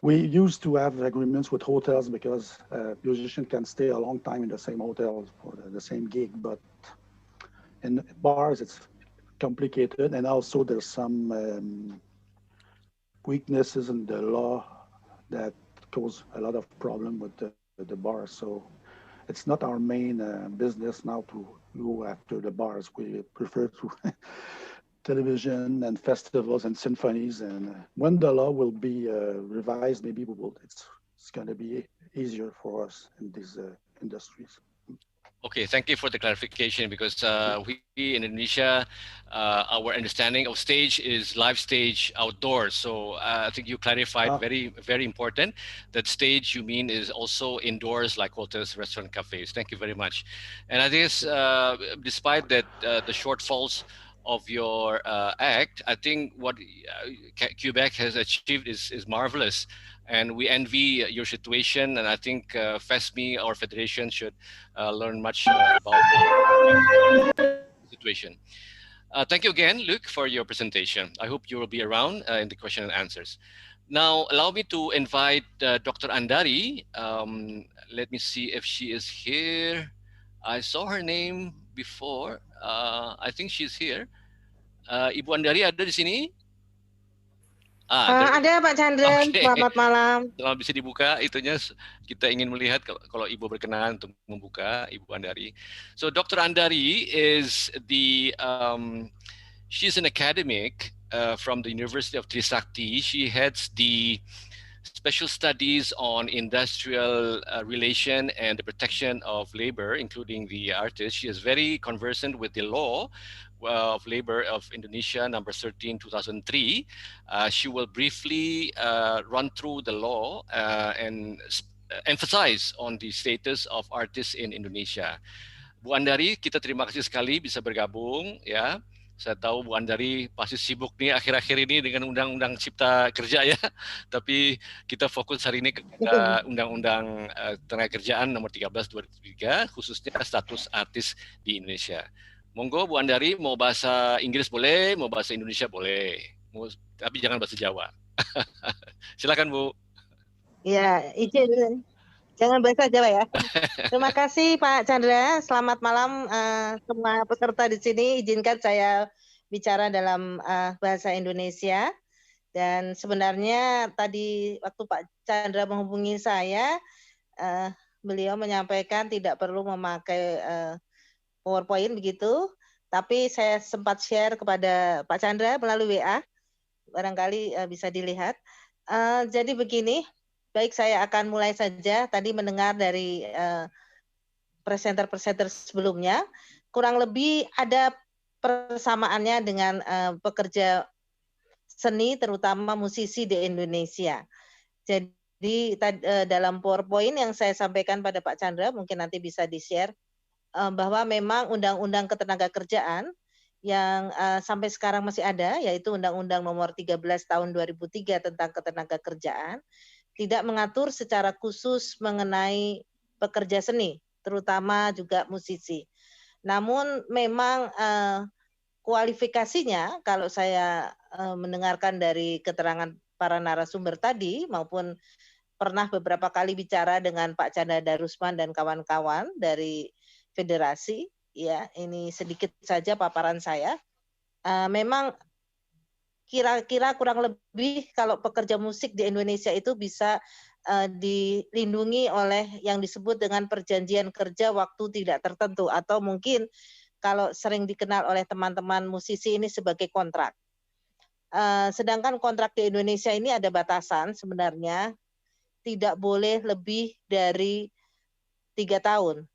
Speaker 2: we used to have agreements with hotels, because musicians can stay a long time in the same hotel for the same gig, but in bars it's complicated, and also there's some weaknesses in the law that cause a lot of problem with the bars. So it's not our main business now to go after the bars. We prefer to television and festivals and symphonies. And when the law will be revised, maybe it's going to be easier for us in these industries.
Speaker 3: Okay, thank you for the clarification, because we in Indonesia, our understanding of stage is live stage outdoors. So I think you clarified very, very important that stage you mean is also indoors, like hotels, restaurant, cafes. Thank you very much. And I guess despite that the shortfalls of your act, I think what Quebec has achieved is marvelous. And we envy your situation, and I think FESMI, our federation, should learn much about the situation. Thank you again, Luke, for your presentation. I hope you will be around in the question and answers. Now, allow me to invite Dr. Andari. Let me see if she is here. I saw her name before. I think she's here. Ibu Andari ada di sini?
Speaker 6: Ada Pak Chandra, selamat malam.
Speaker 3: Kalau bisa dibuka itunya, kita ingin melihat kalau Ibu berkenan untuk membuka, Ibu Andari. So Dr. Andari is she's an academic from the University of Trisakti. She heads the special studies on industrial relation and the protection of labor, including the artists. She is very conversant with the law of labor of Indonesia, number 13, 2003. She will briefly run through the law and emphasize on the status of artists in Indonesia. Bu Andari, kita terima kasih sekali bisa bergabung, ya. Saya tahu Bu Andari pasti sibuk nih akhir-akhir ini dengan Undang-Undang Cipta Kerja, ya. Tapi kita fokus hari ini kepada Undang-Undang Ketenagakerjaan nomor 13 2003, khususnya status artis di Indonesia. Monggo Bu Andari, mau bahasa Inggris boleh, mau bahasa Indonesia boleh, tapi jangan bahasa Jawa. Silakan Bu.
Speaker 6: Ya, izin. Jangan bahasa Jawa ya. Terima kasih Pak Chandra. Selamat malam semua peserta di sini. Izinkan saya bicara dalam bahasa Indonesia. Dan sebenarnya tadi waktu Pak Chandra menghubungi saya, beliau menyampaikan tidak perlu memakai PowerPoint begitu, tapi saya sempat share kepada Pak Chandra melalui WA, barangkali bisa dilihat. Jadi begini, baik saya akan mulai saja. Tadi mendengar dari presenter-presenter sebelumnya, kurang lebih ada persamaannya dengan pekerja seni, terutama musisi di Indonesia. Jadi dalam PowerPoint yang saya sampaikan pada Pak Chandra, mungkin nanti bisa di-share, bahwa memang Undang-Undang Ketenagakerjaan yang sampai sekarang masih ada, yaitu Undang-Undang Nomor 13 Tahun 2003 tentang Ketenagakerjaan, tidak mengatur secara khusus mengenai pekerja seni, terutama juga musisi. Namun memang kualifikasinya, kalau saya mendengarkan dari keterangan para narasumber tadi, maupun pernah beberapa kali bicara dengan Pak Chandra Darusman dan kawan-kawan dari federasi, ya ini sedikit saja paparan saya. Memang kira-kira kurang lebih kalau pekerja musik di Indonesia itu bisa dilindungi oleh yang disebut dengan perjanjian kerja waktu tidak tertentu, atau mungkin kalau sering dikenal oleh teman-teman musisi ini sebagai kontrak. Sedangkan kontrak di Indonesia ini ada batasan sebenarnya, tidak boleh lebih dari 3 tahun,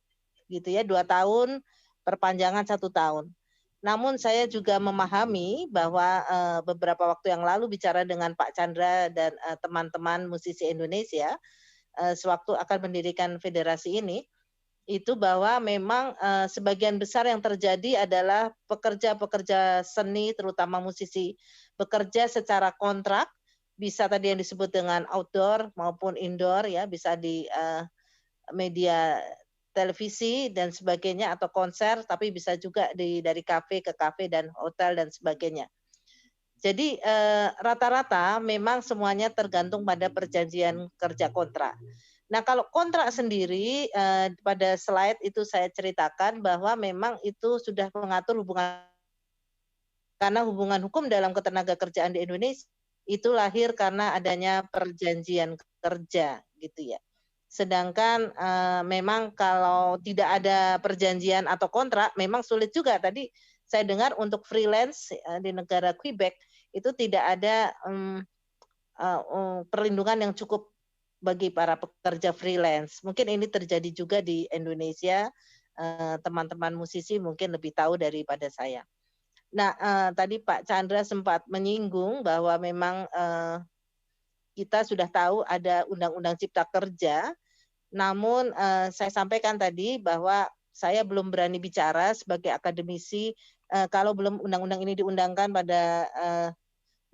Speaker 6: gitu ya, 2 tahun, perpanjangan 1 tahun. Namun saya juga memahami bahwa beberapa waktu yang lalu bicara dengan Pak Chandra dan teman-teman musisi Indonesia, sewaktu akan mendirikan federasi ini, itu bahwa memang sebagian besar yang terjadi adalah pekerja-pekerja seni, terutama musisi, bekerja secara kontrak, bisa tadi yang disebut dengan outdoor maupun indoor, ya, bisa di media televisi dan sebagainya, atau konser, tapi bisa juga dari kafe ke kafe dan hotel dan sebagainya. Jadi rata-rata memang semuanya tergantung pada perjanjian kerja kontrak. Nah, kalau kontrak sendiri, pada slide itu saya ceritakan bahwa memang itu sudah mengatur hubungan, karena hubungan hukum dalam ketenagakerjaan di Indonesia itu lahir karena adanya perjanjian kerja, gitu ya. Sedangkan memang kalau tidak ada perjanjian atau kontrak, memang sulit juga. Tadi saya dengar untuk freelance di negara Quebec itu tidak ada perlindungan yang cukup bagi para pekerja freelance. Mungkin ini terjadi juga di Indonesia. Teman-teman musisi mungkin lebih tahu daripada saya. Nah, tadi Pak Chandra sempat menyinggung bahwa memang kita sudah tahu ada Undang-Undang Cipta Kerja, namun saya sampaikan tadi bahwa saya belum berani bicara sebagai akademisi kalau belum undang-undang ini diundangkan pada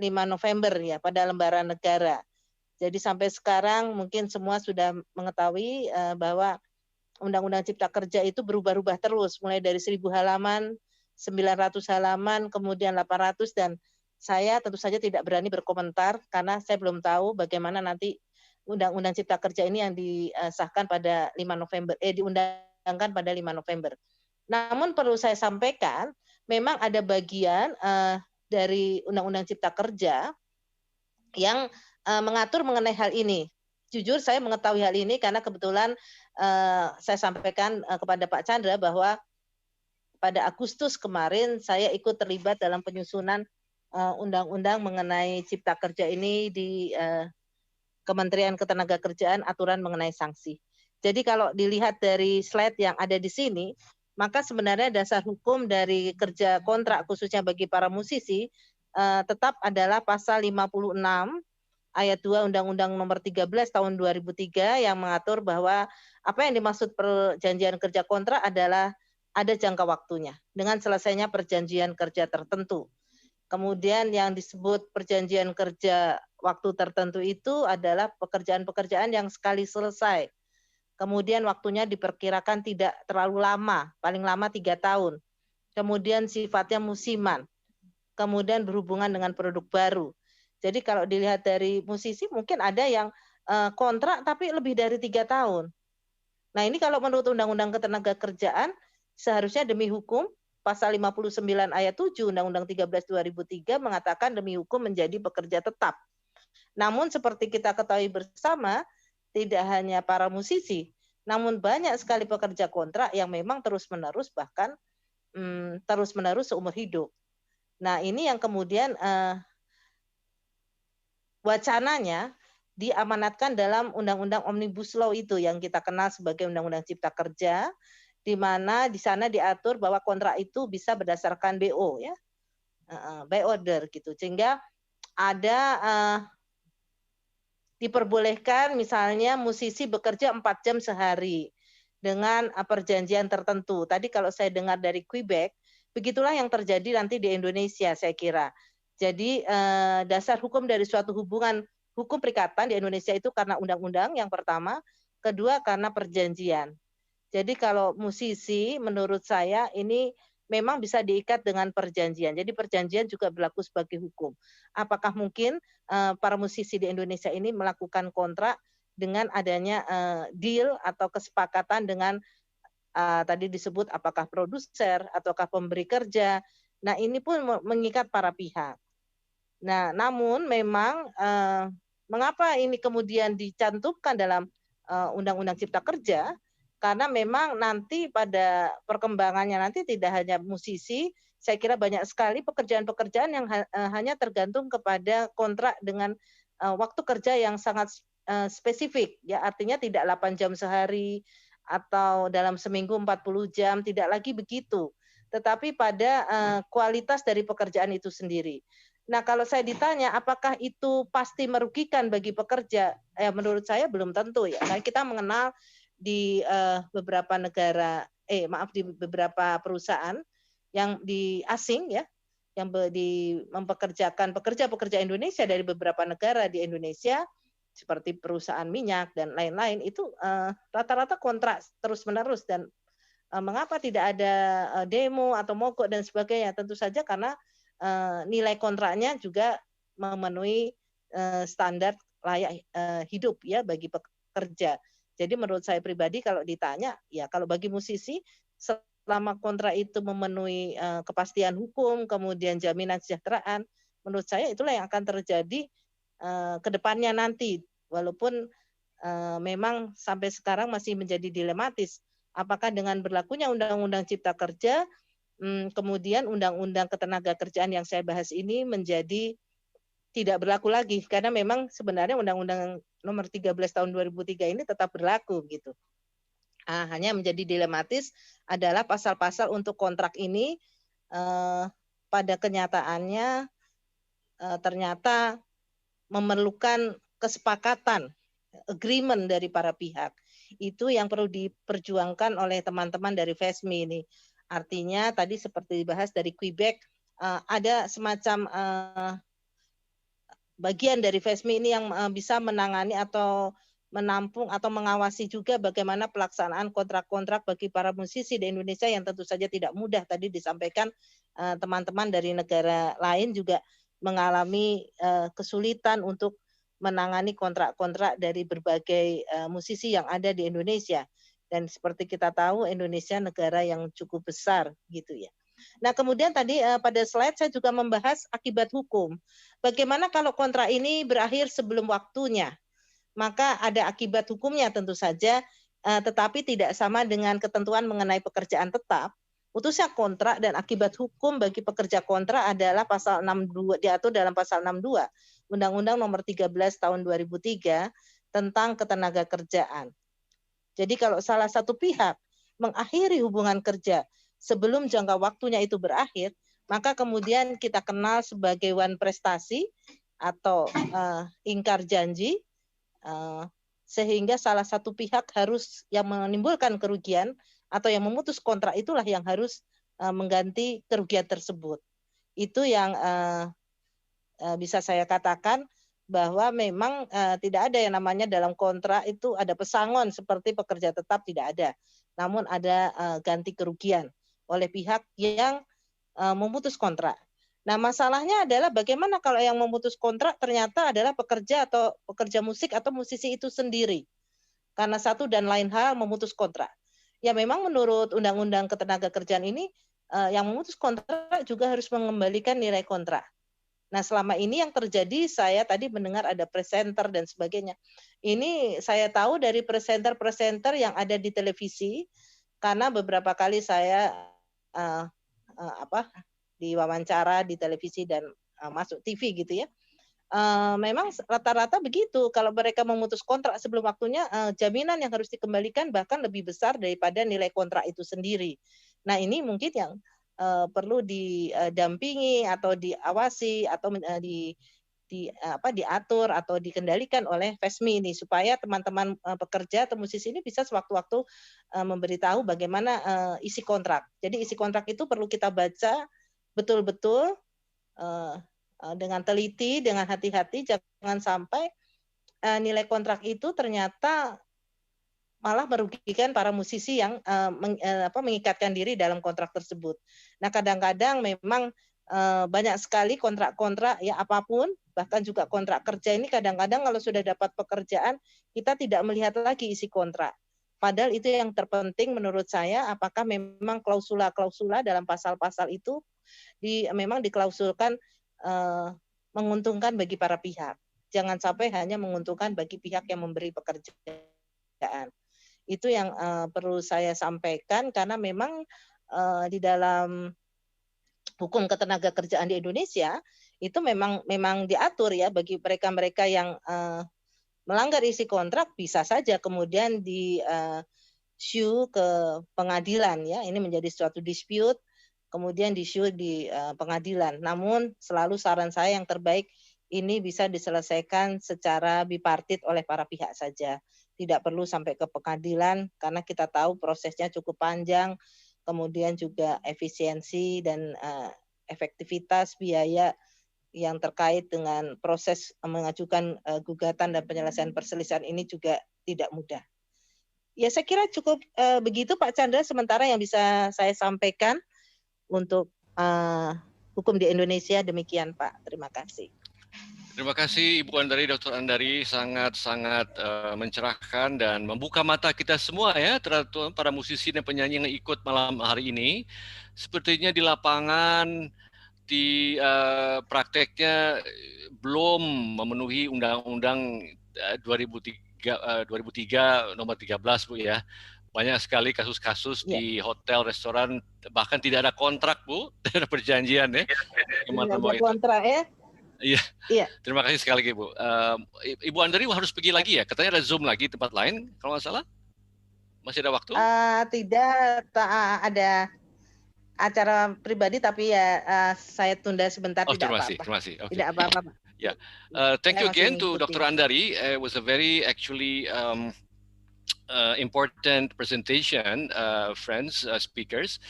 Speaker 6: 5 November ya, pada lembaran negara. Jadi sampai sekarang mungkin semua sudah mengetahui bahwa Undang-Undang Cipta Kerja itu berubah-ubah terus, mulai dari 1000 halaman, 900 halaman, kemudian 800, dan saya tentu saja tidak berani berkomentar karena saya belum tahu bagaimana nanti Undang-Undang Cipta Kerja ini yang disahkan pada 5 November, diundangkan pada 5 November. Namun perlu saya sampaikan, memang ada bagian dari Undang-Undang Cipta Kerja yang mengatur mengenai hal ini. Jujur saya mengetahui hal ini karena kebetulan saya sampaikan kepada Pak Chandra bahwa pada Agustus kemarin saya ikut terlibat dalam penyusunan undang-undang mengenai Cipta Kerja ini di Kementerian Ketenagakerjaan, aturan mengenai sanksi. Jadi kalau dilihat dari slide yang ada di sini, maka sebenarnya dasar hukum dari kerja kontrak khususnya bagi para musisi tetap adalah pasal 56 ayat 2 Undang-Undang Nomor 13 Tahun 2003 yang mengatur bahwa apa yang dimaksud perjanjian kerja kontrak adalah ada jangka waktunya dengan selesainya perjanjian kerja tertentu. Kemudian yang disebut perjanjian kerja waktu tertentu itu adalah pekerjaan-pekerjaan yang sekali selesai. Kemudian waktunya diperkirakan tidak terlalu lama, paling lama 3 tahun. Kemudian sifatnya musiman. Kemudian berhubungan dengan produk baru. Jadi kalau dilihat dari musisi mungkin ada yang kontrak tapi lebih dari 3 tahun. Nah ini kalau menurut Undang-Undang Ketenagakerjaan seharusnya demi hukum pasal 59 ayat 7 Undang-Undang 13 2003 mengatakan demi hukum menjadi pekerja tetap. Namun seperti kita ketahui bersama, tidak hanya para musisi, namun banyak sekali pekerja kontrak yang memang terus-menerus bahkan terus-menerus seumur hidup. Nah ini yang kemudian wacananya diamanatkan dalam Undang-Undang Omnibus Law itu yang kita kenal sebagai Undang-Undang Cipta Kerja, di mana di sana diatur bahwa kontrak itu bisa berdasarkan BO ya, by order gitu, sehingga ada diperbolehkan misalnya musisi bekerja 4 jam sehari dengan perjanjian tertentu. Tadi kalau saya dengar dari Quebec, Begitulah yang terjadi nanti di Indonesia, saya kira. Jadi dasar hukum dari suatu hubungan hukum perikatan di Indonesia itu karena undang-undang yang pertama, kedua karena perjanjian. Jadi kalau musisi menurut saya ini memang bisa diikat dengan perjanjian. Jadi perjanjian juga berlaku sebagai hukum. Apakah mungkin para musisi di Indonesia ini melakukan kontrak dengan adanya deal atau kesepakatan dengan tadi disebut apakah produser ataukah pemberi kerja. Nah, ini pun mengikat para pihak. Nah, namun memang mengapa ini kemudian dicantumkan dalam Undang-Undang Cipta Kerja? Karena memang nanti pada perkembangannya nanti tidak hanya musisi, saya kira banyak sekali pekerjaan-pekerjaan yang hanya tergantung kepada kontrak dengan waktu kerja yang sangat spesifik, ya artinya tidak 8 jam sehari atau dalam seminggu 40 jam, tidak lagi begitu. Tetapi pada kualitas dari pekerjaan itu sendiri. Nah, kalau saya ditanya apakah itu pasti merugikan bagi pekerja, menurut saya belum tentu ya. Karena kita mengenal di beberapa negara, di beberapa perusahaan yang di asing ya, yang mempekerjakan pekerja-pekerja Indonesia dari beberapa negara di Indonesia, seperti perusahaan minyak dan lain-lain, itu rata-rata kontrak terus-menerus. Dan mengapa tidak ada demo atau mogok dan sebagainya? Tentu saja karena nilai kontraknya juga memenuhi standar layak hidup ya bagi pekerja. Jadi menurut saya pribadi kalau ditanya, ya kalau bagi musisi selama kontrak itu memenuhi kepastian hukum, kemudian jaminan kesejahteraan, menurut saya itulah yang akan terjadi ke depannya nanti, walaupun memang sampai sekarang masih menjadi dilematis. Apakah dengan berlakunya Undang-Undang Cipta Kerja, kemudian Undang-Undang Ketenagakerjaan yang saya bahas ini menjadi tidak berlaku lagi, karena memang sebenarnya Undang-Undang Nomor 13 Tahun 2003 ini tetap berlaku gitu. Hanya menjadi dilematis adalah pasal-pasal untuk kontrak ini pada kenyataannya ternyata memerlukan kesepakatan, agreement dari para pihak. Itu yang perlu diperjuangkan oleh teman-teman dari FESMI ini. Artinya tadi seperti dibahas dari Quebec, ada semacam bagian dari FESMI ini yang bisa menangani atau menampung atau mengawasi juga bagaimana pelaksanaan kontrak-kontrak bagi para musisi di Indonesia yang tentu saja tidak mudah. Tadi disampaikan teman-teman dari negara lain juga mengalami kesulitan untuk menangani kontrak-kontrak dari berbagai musisi yang ada di Indonesia. Dan seperti kita tahu Indonesia negara yang cukup besar gitu ya. Nah, kemudian tadi pada slide saya juga membahas akibat hukum. Bagaimana kalau kontrak ini berakhir sebelum waktunya? Maka ada akibat hukumnya tentu saja, tetapi tidak sama dengan ketentuan mengenai pekerjaan tetap. Putusnya kontrak dan akibat hukum bagi pekerja kontrak adalah pasal 62, diatur dalam pasal 62 Undang-Undang Nomor 13 Tahun 2003 tentang Ketenagakerjaan. Jadi kalau salah satu pihak mengakhiri hubungan kerja sebelum jangka waktunya itu berakhir, maka kemudian kita kenal sebagai wan prestasi atau ingkar janji, sehingga salah satu pihak harus yang menimbulkan kerugian atau yang memutus kontrak itulah yang harus mengganti kerugian tersebut. Itu yang bisa saya katakan bahwa memang tidak ada yang namanya dalam kontrak itu ada pesangon seperti pekerja tetap, tidak ada. Namun ada ganti kerugian oleh pihak yang memutus kontrak. Nah, masalahnya adalah bagaimana kalau yang memutus kontrak ternyata adalah pekerja atau pekerja musik atau musisi itu sendiri. Karena satu dan lain hal memutus kontrak. Ya memang menurut Undang-Undang Ketenagakerjaan ini yang memutus kontrak juga harus mengembalikan nilai kontrak. Nah, selama ini yang terjadi, saya tadi mendengar ada presenter dan sebagainya. Ini saya tahu dari presenter-presenter yang ada di televisi, karena beberapa kali saya diwawancara di televisi dan masuk TV gitu ya. Memang rata-rata begitu, kalau mereka memutus kontrak sebelum waktunya, jaminan yang harus dikembalikan bahkan lebih besar daripada nilai kontrak itu sendiri. Nah, ini mungkin yang perlu didampingi atau diawasi atau diatur atau dikendalikan oleh FESMI ini, supaya teman-teman pekerja atau musisi ini bisa sewaktu-waktu memberitahu bagaimana isi kontrak. Jadi isi kontrak itu perlu kita baca betul-betul dengan teliti, dengan hati-hati, jangan sampai nilai kontrak itu ternyata malah merugikan para musisi yang mengikatkan diri dalam kontrak tersebut. Nah, kadang-kadang memang banyak sekali kontrak-kontrak ya apapun, bahkan juga kontrak kerja ini kadang-kadang kalau sudah dapat pekerjaan kita tidak melihat lagi isi kontrak. Padahal itu yang terpenting menurut saya, apakah memang klausula-klausula dalam pasal-pasal itu memang diklausulkan menguntungkan bagi para pihak. Jangan sampai hanya menguntungkan bagi pihak yang memberi pekerjaan. Itu yang perlu saya sampaikan, karena memang di dalam hukum ketenagakerjaan di Indonesia itu memang diatur ya, bagi mereka-mereka yang melanggar isi kontrak bisa saja kemudian di-sue ke pengadilan ya. Ini menjadi suatu dispute, kemudian di-sue di pengadilan. Namun selalu saran saya yang terbaik ini bisa diselesaikan secara bipartit oleh para pihak saja. Tidak perlu sampai ke pengadilan karena kita tahu prosesnya cukup panjang, kemudian juga efisiensi dan efektivitas biaya yang terkait dengan proses mengajukan gugatan dan penyelesaian perselisihan ini juga tidak mudah. Ya, saya kira cukup begitu Pak Chandra sementara yang bisa saya sampaikan untuk hukum di Indonesia. Demikian Pak, terima kasih.
Speaker 3: Terima kasih Ibu Andari, Dr. Andari, sangat-sangat mencerahkan dan membuka mata kita semua ya, terutama para musisi dan penyanyi yang ikut malam hari ini. Sepertinya di lapangan, di prakteknya belum memenuhi Undang-Undang 2003 nomor 13 Bu ya. Banyak sekali kasus-kasus di hotel, restoran, bahkan tidak ada kontrak Bu, tidak ada perjanjian ya.
Speaker 6: Tidak ada kontrak ya.
Speaker 3: Iya. Terima kasih sekali lagi Bu. Ibu Andari harus pergi lagi ya, katanya ada Zoom lagi tempat lain kalau nggak salah. Masih ada waktu?
Speaker 6: Tidak, ada acara pribadi tapi ya saya tunda sebentar, tidak apa-apa.
Speaker 3: Terima kasih. Okay.
Speaker 6: Tidak apa-apa.
Speaker 3: Yeah. Thank you again to Dr. Andari. It was a very actually important presentation, friends, speakers.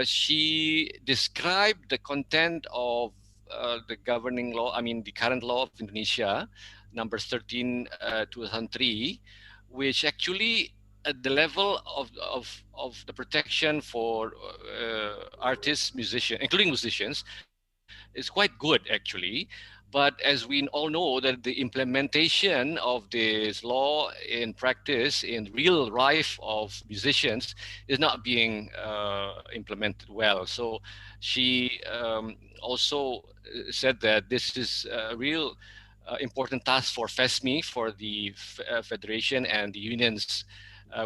Speaker 3: She described the content of the governing law, the current law of Indonesia, number 13, 2003, which actually at the level of the protection for artists, musicians, including musicians, is quite good actually. But as we all know, that the implementation of this law in practice, in real life of musicians, is not being implemented well. So she also said that this is a real important task for FESMI, for the federation and the unions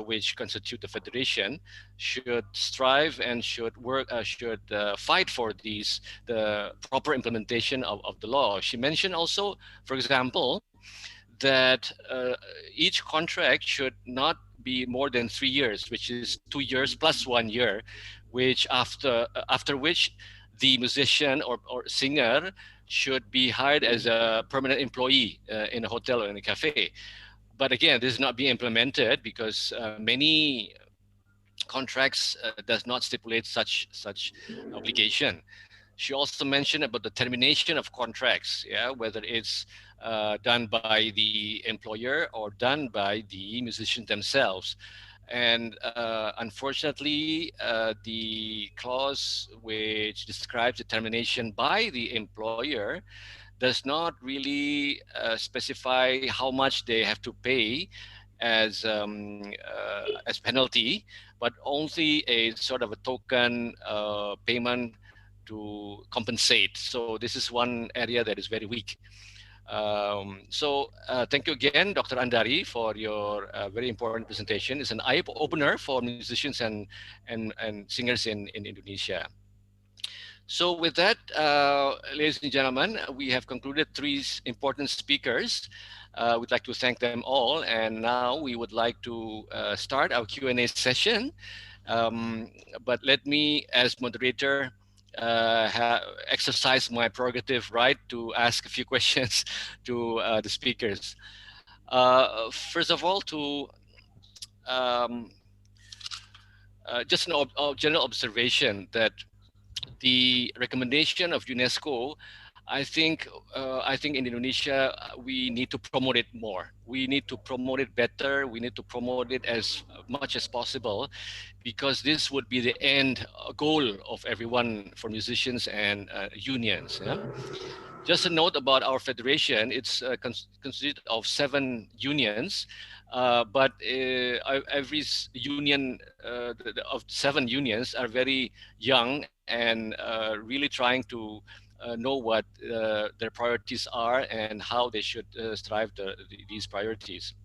Speaker 3: which constitute the federation, should strive and should work, should fight for the proper implementation of the law. She mentioned also, for example, that each contract should not be more than 3 years, which is 2 years plus 1 year, which after which the musician or singer should be hired as a permanent employee in a hotel or in a cafe. But again, this is not being implemented because many contracts does not stipulate such obligation. She also mentioned about the termination of contracts, whether it's done by the employer or done by the musicians themselves. And unfortunately, the clause which describes the termination by the employer does not really specify how much they have to pay as penalty, but only a sort of a token payment to compensate. So this is one area that is very weak. Thank you again, Dr. Andari, for your very important presentation. It's an eye-opener for musicians and singers in Indonesia. So with that, ladies and gentlemen, we have concluded 3 important speakers. We'd like to thank them all. And now we would like to start our Q&A session. But let me, as moderator, exercise my prerogative right to ask a few questions to the speakers. First of all, to just an general observation that the recommendation of UNESCO, I think in Indonesia we need to promote it more. We need to promote it better. We need to promote it as much as possible, because this would be the end goal of everyone, for musicians and unions. Yeah? Just a note about our federation: it's consisted of 7 unions, but every union of 7 unions are very young and really trying to know what their priorities are and how they should strive these priorities.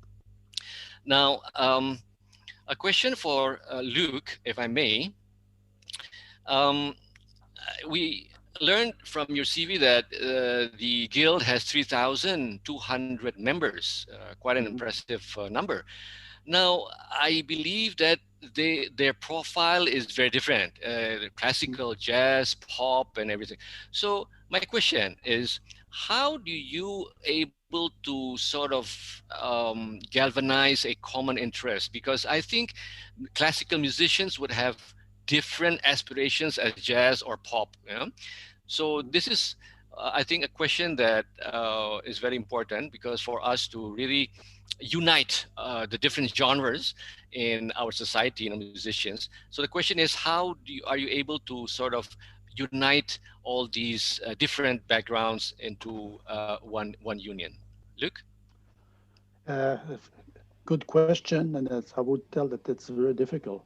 Speaker 3: Now, a question for Luke, if I may. We learned from your CV that the guild has 3,200 members, quite an impressive number. Now, I believe that their profile is very different, classical, jazz, pop, and everything. So my question is, how do you able to sort of galvanize a common interest? Because I think classical musicians would have different aspirations as jazz or pop. You know? So this is, I think, a question that is very important, because for us to really unite the different genres in our society, musicians. So the question is, how are you able to sort of unite all these different backgrounds into one union? Luke?
Speaker 2: Good question, and I would tell that it's very difficult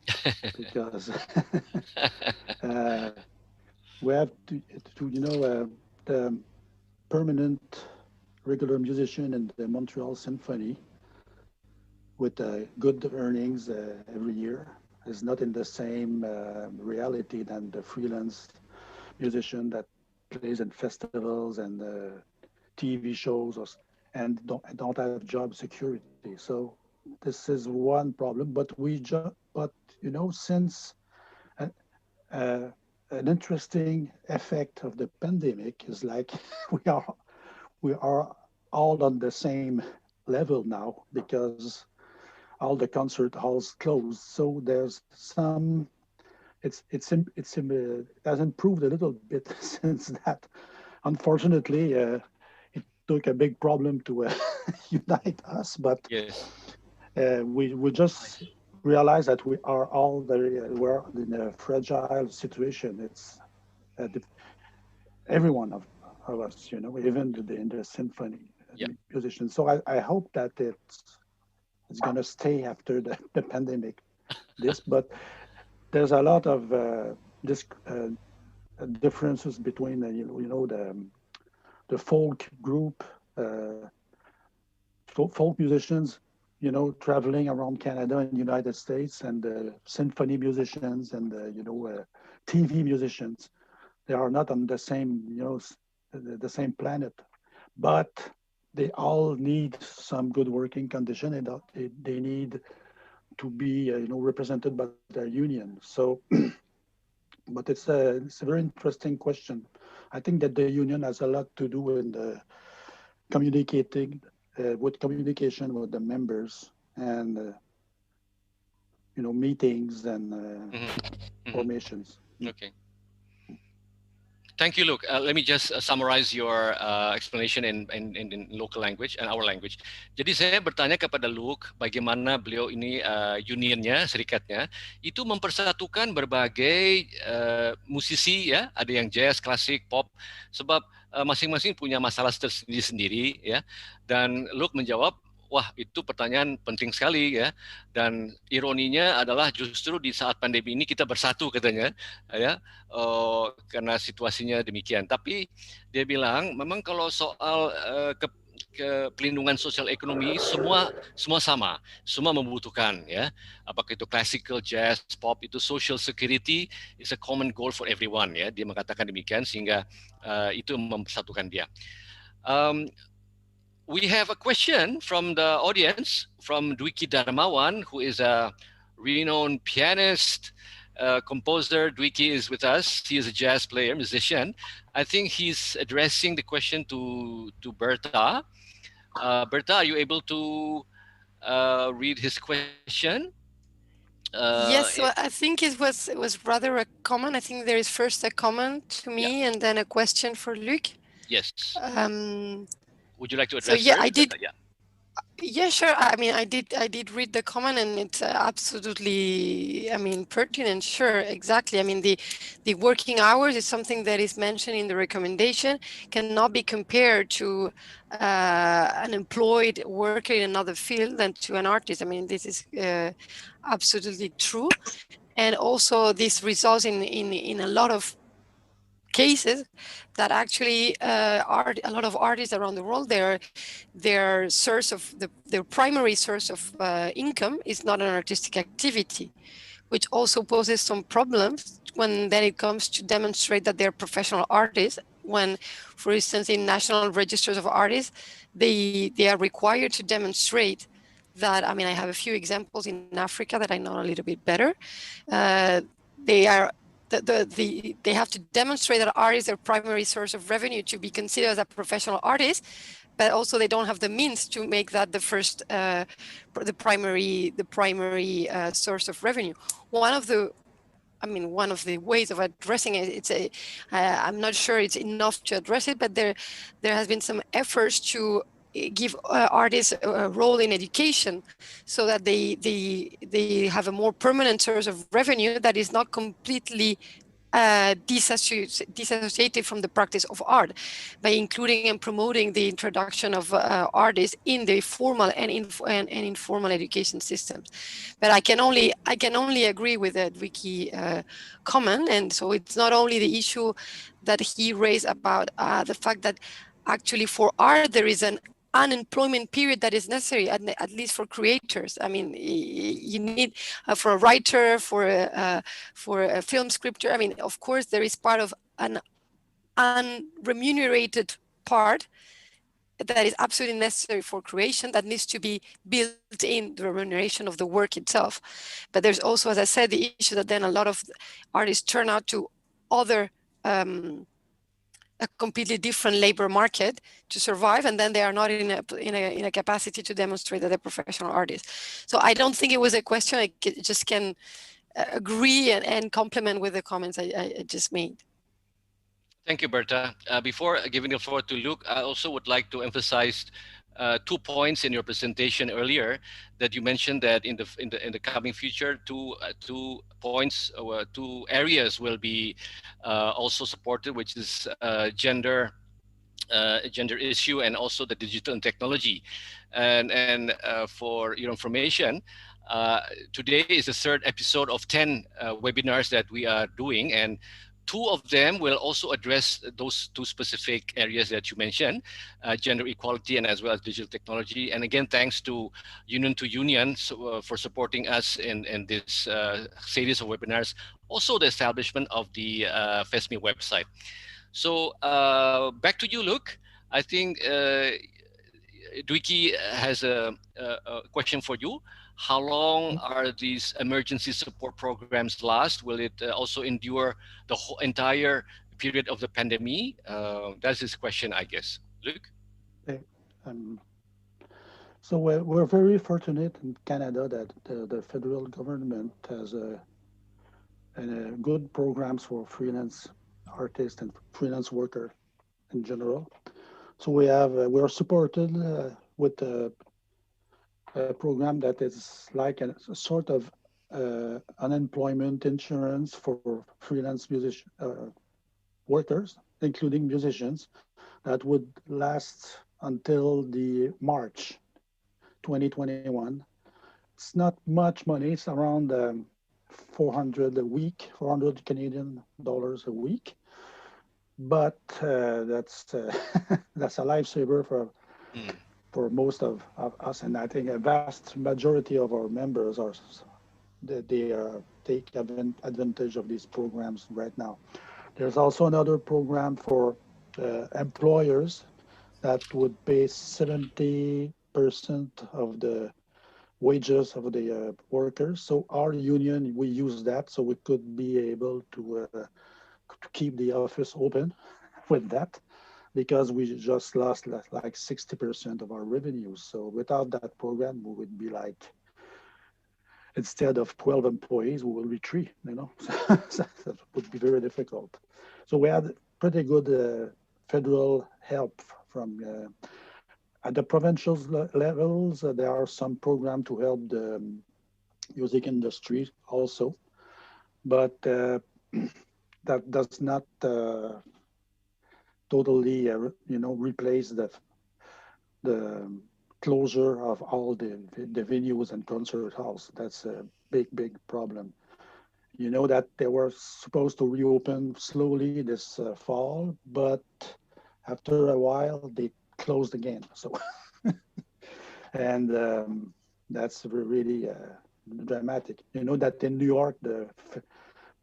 Speaker 2: because we have to the permanent regular musician in the Montreal Symphony with good earnings every year is not in the same reality than the freelance musician that plays in festivals and TV shows and don't have job security. So this is one problem. But since an interesting effect of the pandemic is like we are all on the same level now, because all the concert halls closed. So there's some, it has improved a little bit since that. Unfortunately, it took a big problem to unite us, but
Speaker 3: yes.
Speaker 2: We just realize that we are all we're in a fragile situation. It's every one of us, even in the symphony musicians. So I hope that it's going to stay after the pandemic. But there's a lot of differences between the folk group, folk musicians, traveling around Canada and United States, and symphony musicians and TV musicians. They are not on the same the same planet, but they all need some good working condition, and they need to be represented by their union. So, but it's a very interesting question. I think that the union has a lot to do in the communication with the members, and meetings and formations.
Speaker 3: Okay. Thank you, Luke. Let me just summarize your explanation in local language and our language. Jadi saya bertanya kepada Luke, bagaimana beliau ini unionnya, serikatnya, itu mempersatukan berbagai musisi, ya, ada yang jazz, klasik, pop, sebab masing-masing punya masalah tersendiri-sendiri, ya. Dan Luke menjawab, wah, itu pertanyaan penting sekali, ya. Dan ironinya adalah justru di saat pandemi ini kita bersatu, katanya, ya, karena situasinya demikian. Tapi dia bilang memang kalau soal pelindungan sosial ekonomi semua sama, semua membutuhkan, ya. Apakah itu classical, jazz, pop, itu social security is a common goal for everyone, ya. Dia mengatakan demikian, sehingga itu mempersatukan dia. We have a question from the audience, from Dwiki Darmawan, who is a renowned pianist composer Dwiki is with us. He is a jazz player, musician. I think he's addressing the question to Bertha. Bertha, are you able to read his question?
Speaker 4: Yes, so I think it was rather a comment. I think there is first a comment to me and then a question for Luc.
Speaker 3: Yes. Would you like to address
Speaker 4: so yeah,
Speaker 3: first?
Speaker 4: I did. Yeah, sure. I mean, I did read the comment, and it's absolutely, I mean, pertinent. Sure, exactly. I mean, the working hours is something that is mentioned in the recommendation, cannot be compared to an employed worker in another field than to an artist. I mean, this is absolutely true, and also this results in a lot of cases that actually are a lot of artists around the world. Their source of their primary source of income is not an artistic activity, which also poses some problems when then it comes to demonstrate that they're professional artists. When, for instance, in national registers of artists, they are required to demonstrate that. I mean, I have a few examples in Africa that I know a little bit better. They are they have to demonstrate that art is their primary source of revenue to be considered as a professional artist, but also they don't have the means to make that the first, the primary source of revenue. One of the ways of addressing it, I'm not sure it's enough to address it, but there has been some efforts to give artists a role in education so that they have a more permanent source of revenue that is not completely dissociated from the practice of art, by including and promoting the introduction of artists in the formal and informal education systems. But I can only agree with the Dwiki comment, and so it's not only the issue that he raised about the fact that actually for art there is an unemployment period that is necessary, at least for creators. I mean, you need for a writer, for a film scripter. I mean, of course, there is part of an unremunerated part that is absolutely necessary for creation that needs to be built in the remuneration of the work itself. But there's also, as I said, the issue that then a lot of artists turn out to other a completely different labor market to survive, and then they are not in a capacity to demonstrate that they're professional artists. So I don't think it was a question. I just can agree and complement with the comments I just made.
Speaker 3: Thank you, Bertha. Before giving the floor to Luc, I also would like to emphasize 2 points in your presentation earlier, that you mentioned that in the coming future, two areas will be also supported, which is gender issue and also the digital and technology. And for your information, today is the 3rd episode of 10 webinars that we are doing, and 2 of them will also address those 2 specific areas that you mentioned, gender equality and as well as digital technology. And again, thanks to Union to Union for supporting us in this series of webinars. Also the establishment of the FESMI website. So back to you, Luc. I think Dwiki has a question for you. How long are these emergency support programs last? Will it also endure the whole entire period of the pandemic? That's his question, I guess. Luc?
Speaker 2: Okay. So we're very fortunate in Canada that the federal government has good programs for freelance artists and freelance workers in general. So we are supported with a program that is like a sort of unemployment insurance for freelance workers, including musicians, that would last until the March 2021. It's not much money. It's around 400 a week, 400 Canadian dollars a week. But that's that's a lifesaver for most of us, and I think a vast majority of our members take advantage of these programs right now. There's also another program for employers that would pay 70% of the wages of the workers. So our union, we use that so we could be able to keep the office open with that, because we just lost like 60% of our revenues. So without that program, we would be like, instead of 12 employees, we will be 3, you know, so that would be very difficult. So we had pretty good federal help from, at the provincial levels, there are some programs to help the music industry also, but that does not totally, you know, replace the closure of all the venues and concert halls. That's a big problem. You know that they were supposed to reopen slowly this fall, but after a while they closed again. So, and that's really dramatic. You know that in New York, the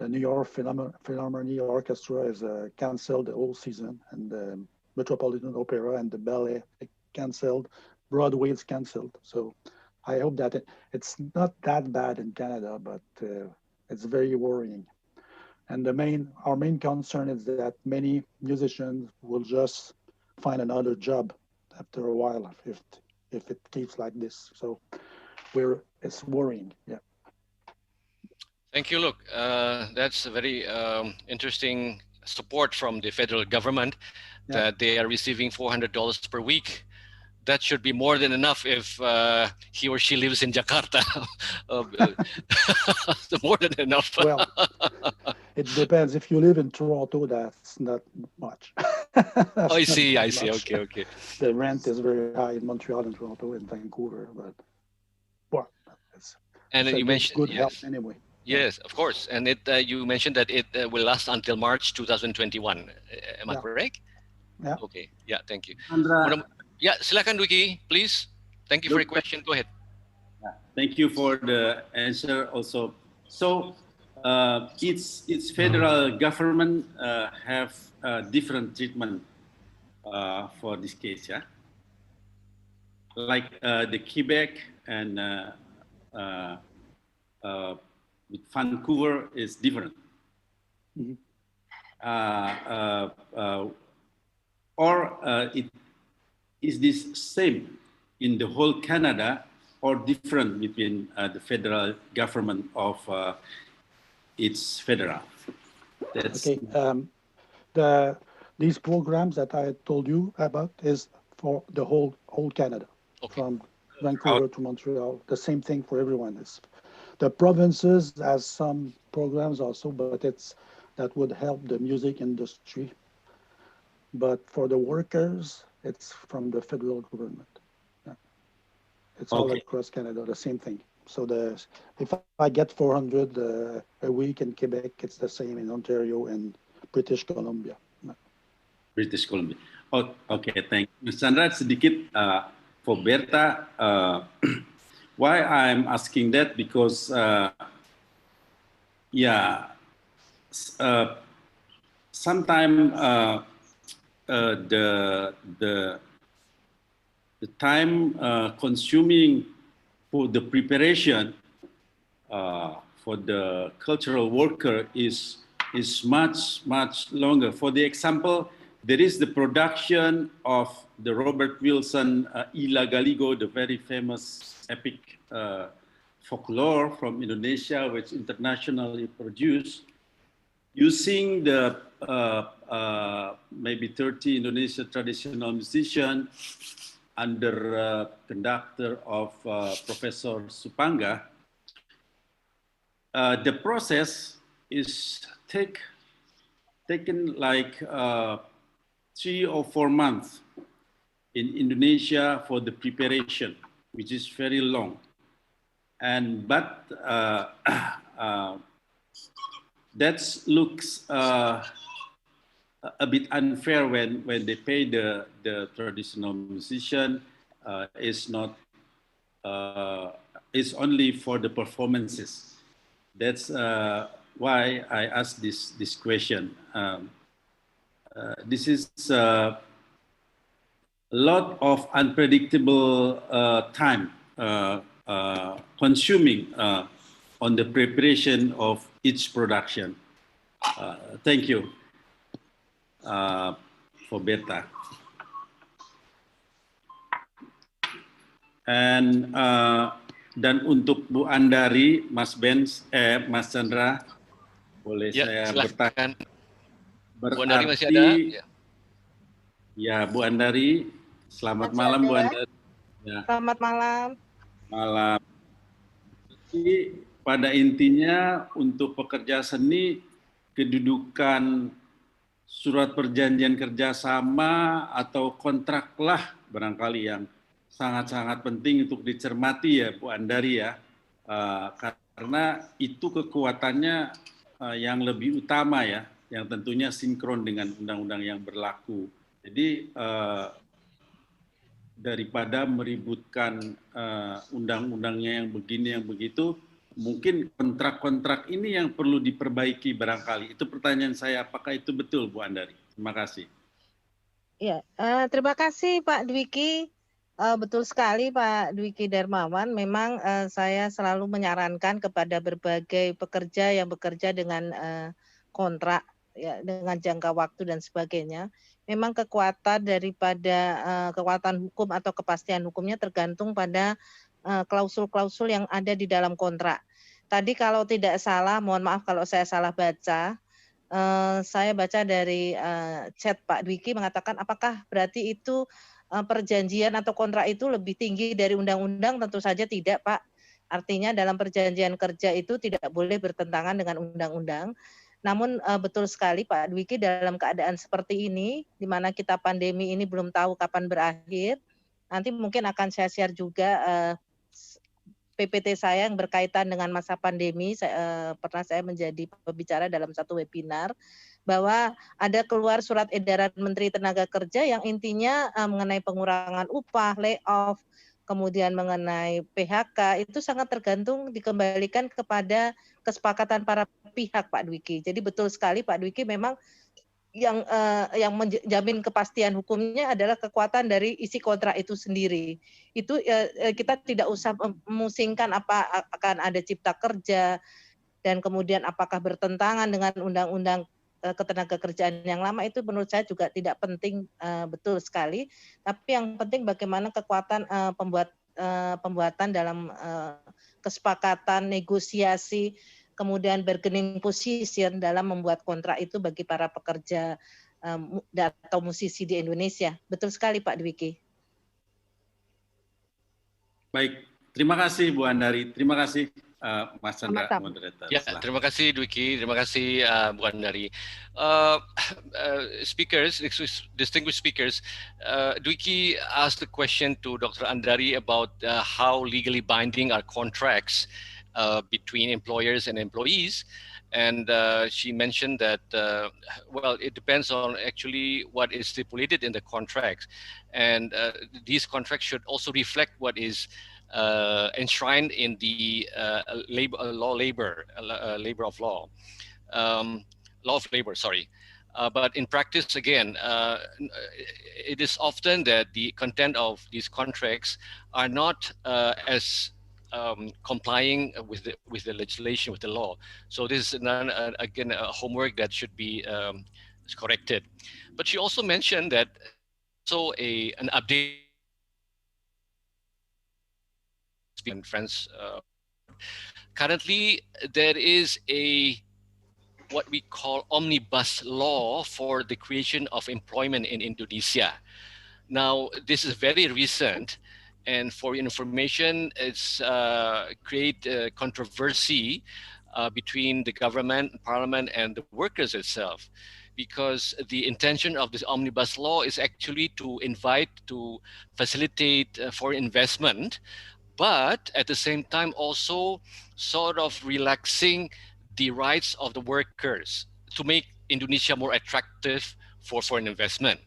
Speaker 2: New York Philharmonic Orchestra is canceled the whole season, and the Metropolitan Opera and the ballet canceled. Broadway is canceled. So I hope that it's not that bad in Canada, but it's very worrying. And our main concern is that many musicians will just find another job after a while if it keeps like this. So it's worrying. Yeah.
Speaker 3: Thank you. Look, that's a very interesting support from the federal government, that they are receiving $400 per week. That should be more than enough if he or she lives in Jakarta. More than enough.
Speaker 2: Well, it depends. If you live in Toronto, that's not much.
Speaker 3: Oh, I see.
Speaker 2: Much.
Speaker 3: Okay.
Speaker 2: The rent is very high in Montreal and Toronto and Vancouver, but well, it's
Speaker 3: you mentioned
Speaker 2: good help anyway.
Speaker 3: Yes, of course. And you mentioned that it will last until March 2021. Am I correct?
Speaker 2: Yeah.
Speaker 3: Okay. Yeah. Thank you.
Speaker 7: Sandra.
Speaker 3: Yeah. Silakan, Dwiki, please. Thank you for your question. Go ahead.
Speaker 7: Thank you for the answer also. So each federal government have different treatment for this case, yeah? Like the Quebec and Vancouver is different.
Speaker 2: Mm-hmm.
Speaker 7: Is this same in the whole Canada, or different between the federal government of its federal? That's
Speaker 2: okay. These programs that I told you about is for the whole Canada, from Vancouver to Montreal. The same thing for everyone. The provinces has some programs also, but that would help the music industry. But for the workers, it's from the federal government. Yeah. It's all across Canada, the same thing. So if I get 400 a week in Quebec, it's the same in Ontario and British Columbia. Yeah.
Speaker 7: British Columbia. Oh, okay, thank you. Sandra, sedikit for Berta. Why I'm asking that, because sometimes the time consuming for the preparation for the cultural worker is much longer. For the example, there is the production of the Robert Wilson Ila Galigo, the very famous epic folklore from Indonesia, which internationally produced, using the maybe 30 Indonesian traditional musicians under conductor of Professor Supanga. The process is taken like 3 or 4 months in Indonesia for the preparation, which is very long. But that looks a bit unfair when they pay the traditional musician. Is only for the performances. That's why I asked this question. This is a lot of unpredictable time consuming on the preparation of each production. Thank you for Beta. Dan untuk Bu Andari, Mas Benz, Mas Chandra, boleh saya bertanya?
Speaker 3: Bu Andari masih ada?
Speaker 7: Ya, Bu Andari. Selamat malam, Bu Andari.
Speaker 6: Ya. Selamat malam.
Speaker 7: Malam. Jadi, pada intinya untuk pekerja seni, kedudukan surat perjanjian kerjasama atau kontrak lah barangkali yang sangat-sangat penting untuk dicermati ya Bu Andari ya. Karena itu kekuatannya yang lebih utama ya, yang tentunya sinkron dengan undang-undang yang berlaku. Jadi daripada meributkan undang-undangnya yang begini yang begitu, mungkin kontrak-kontrak ini yang perlu diperbaiki barangkali. Itu pertanyaan saya, apakah itu betul Bu Andari? Terima kasih.
Speaker 6: Ya, terima kasih Pak Dwiki. Betul sekali Pak Dwiki Darmawan. Memang saya selalu menyarankan kepada berbagai pekerja yang bekerja dengan kontrak, ya, dengan jangka waktu dan sebagainya. Memang kekuatan daripada kekuatan hukum atau kepastian hukumnya tergantung pada klausul-klausul yang ada di dalam kontrak. Tadi kalau tidak salah, mohon maaf kalau saya salah baca, saya baca dari chat Pak Dwiki mengatakan apakah berarti itu perjanjian atau kontrak itu lebih tinggi dari undang-undang? Tentu saja tidak, Pak. Artinya dalam perjanjian kerja itu tidak boleh bertentangan dengan undang-undang. Namun betul sekali Pak Dwiki, dalam keadaan seperti ini, di mana kita pandemi ini belum tahu kapan berakhir, nanti mungkin akan saya share juga PPT saya yang berkaitan dengan masa pandemi. Pernah saya menjadi pembicara dalam satu webinar, bahwa ada keluar surat edaran Menteri Tenaga Kerja yang intinya mengenai pengurangan upah, layoff, kemudian mengenai PHK, itu sangat tergantung dikembalikan kepada kesepakatan para pihak Pak Dwiki. Jadi betul sekali Pak Dwiki, memang yang menjamin kepastian hukumnya adalah kekuatan dari isi kontrak itu sendiri. Itu kita tidak usah memusingkan apa akan ada cipta kerja dan kemudian apakah bertentangan dengan undang-undang ketenagakerjaan yang lama, itu menurut saya juga tidak penting, betul sekali. Tapi yang penting bagaimana kekuatan pembuatan dalam kesepakatan, negosiasi, kemudian bargaining position dalam membuat kontrak itu bagi para pekerja atau musisi di Indonesia. Betul sekali Pak Dwiki.
Speaker 3: Baik, terima kasih Bu Andari, terima kasih Mas Chandra, moderator. Ya, terima kasih Dwiki, terima kasih Bu Andari. Speakers, distinguished speakers, Dwiki asked the question to Dr. Andari about how legally binding are contracts between employers and employees, and she mentioned that well, it depends on actually what is stipulated in the contracts, and these contracts should also reflect what is enshrined in the law of labor. Sorry. But in practice, again, it is often that the content of these contracts are not as complying with the legislation, with the law. So this is again a homework that should be corrected. But she also mentioned that an update. And friends, currently there is what we call omnibus law for the creation of employment in Indonesia. Now, this is very recent, and for information, it's create controversy between the government, parliament, and the workers itself, because the intention of this omnibus law is actually to facilitate foreign investment, but at the same time also sort of relaxing the rights of the workers to make Indonesia more attractive for foreign investment.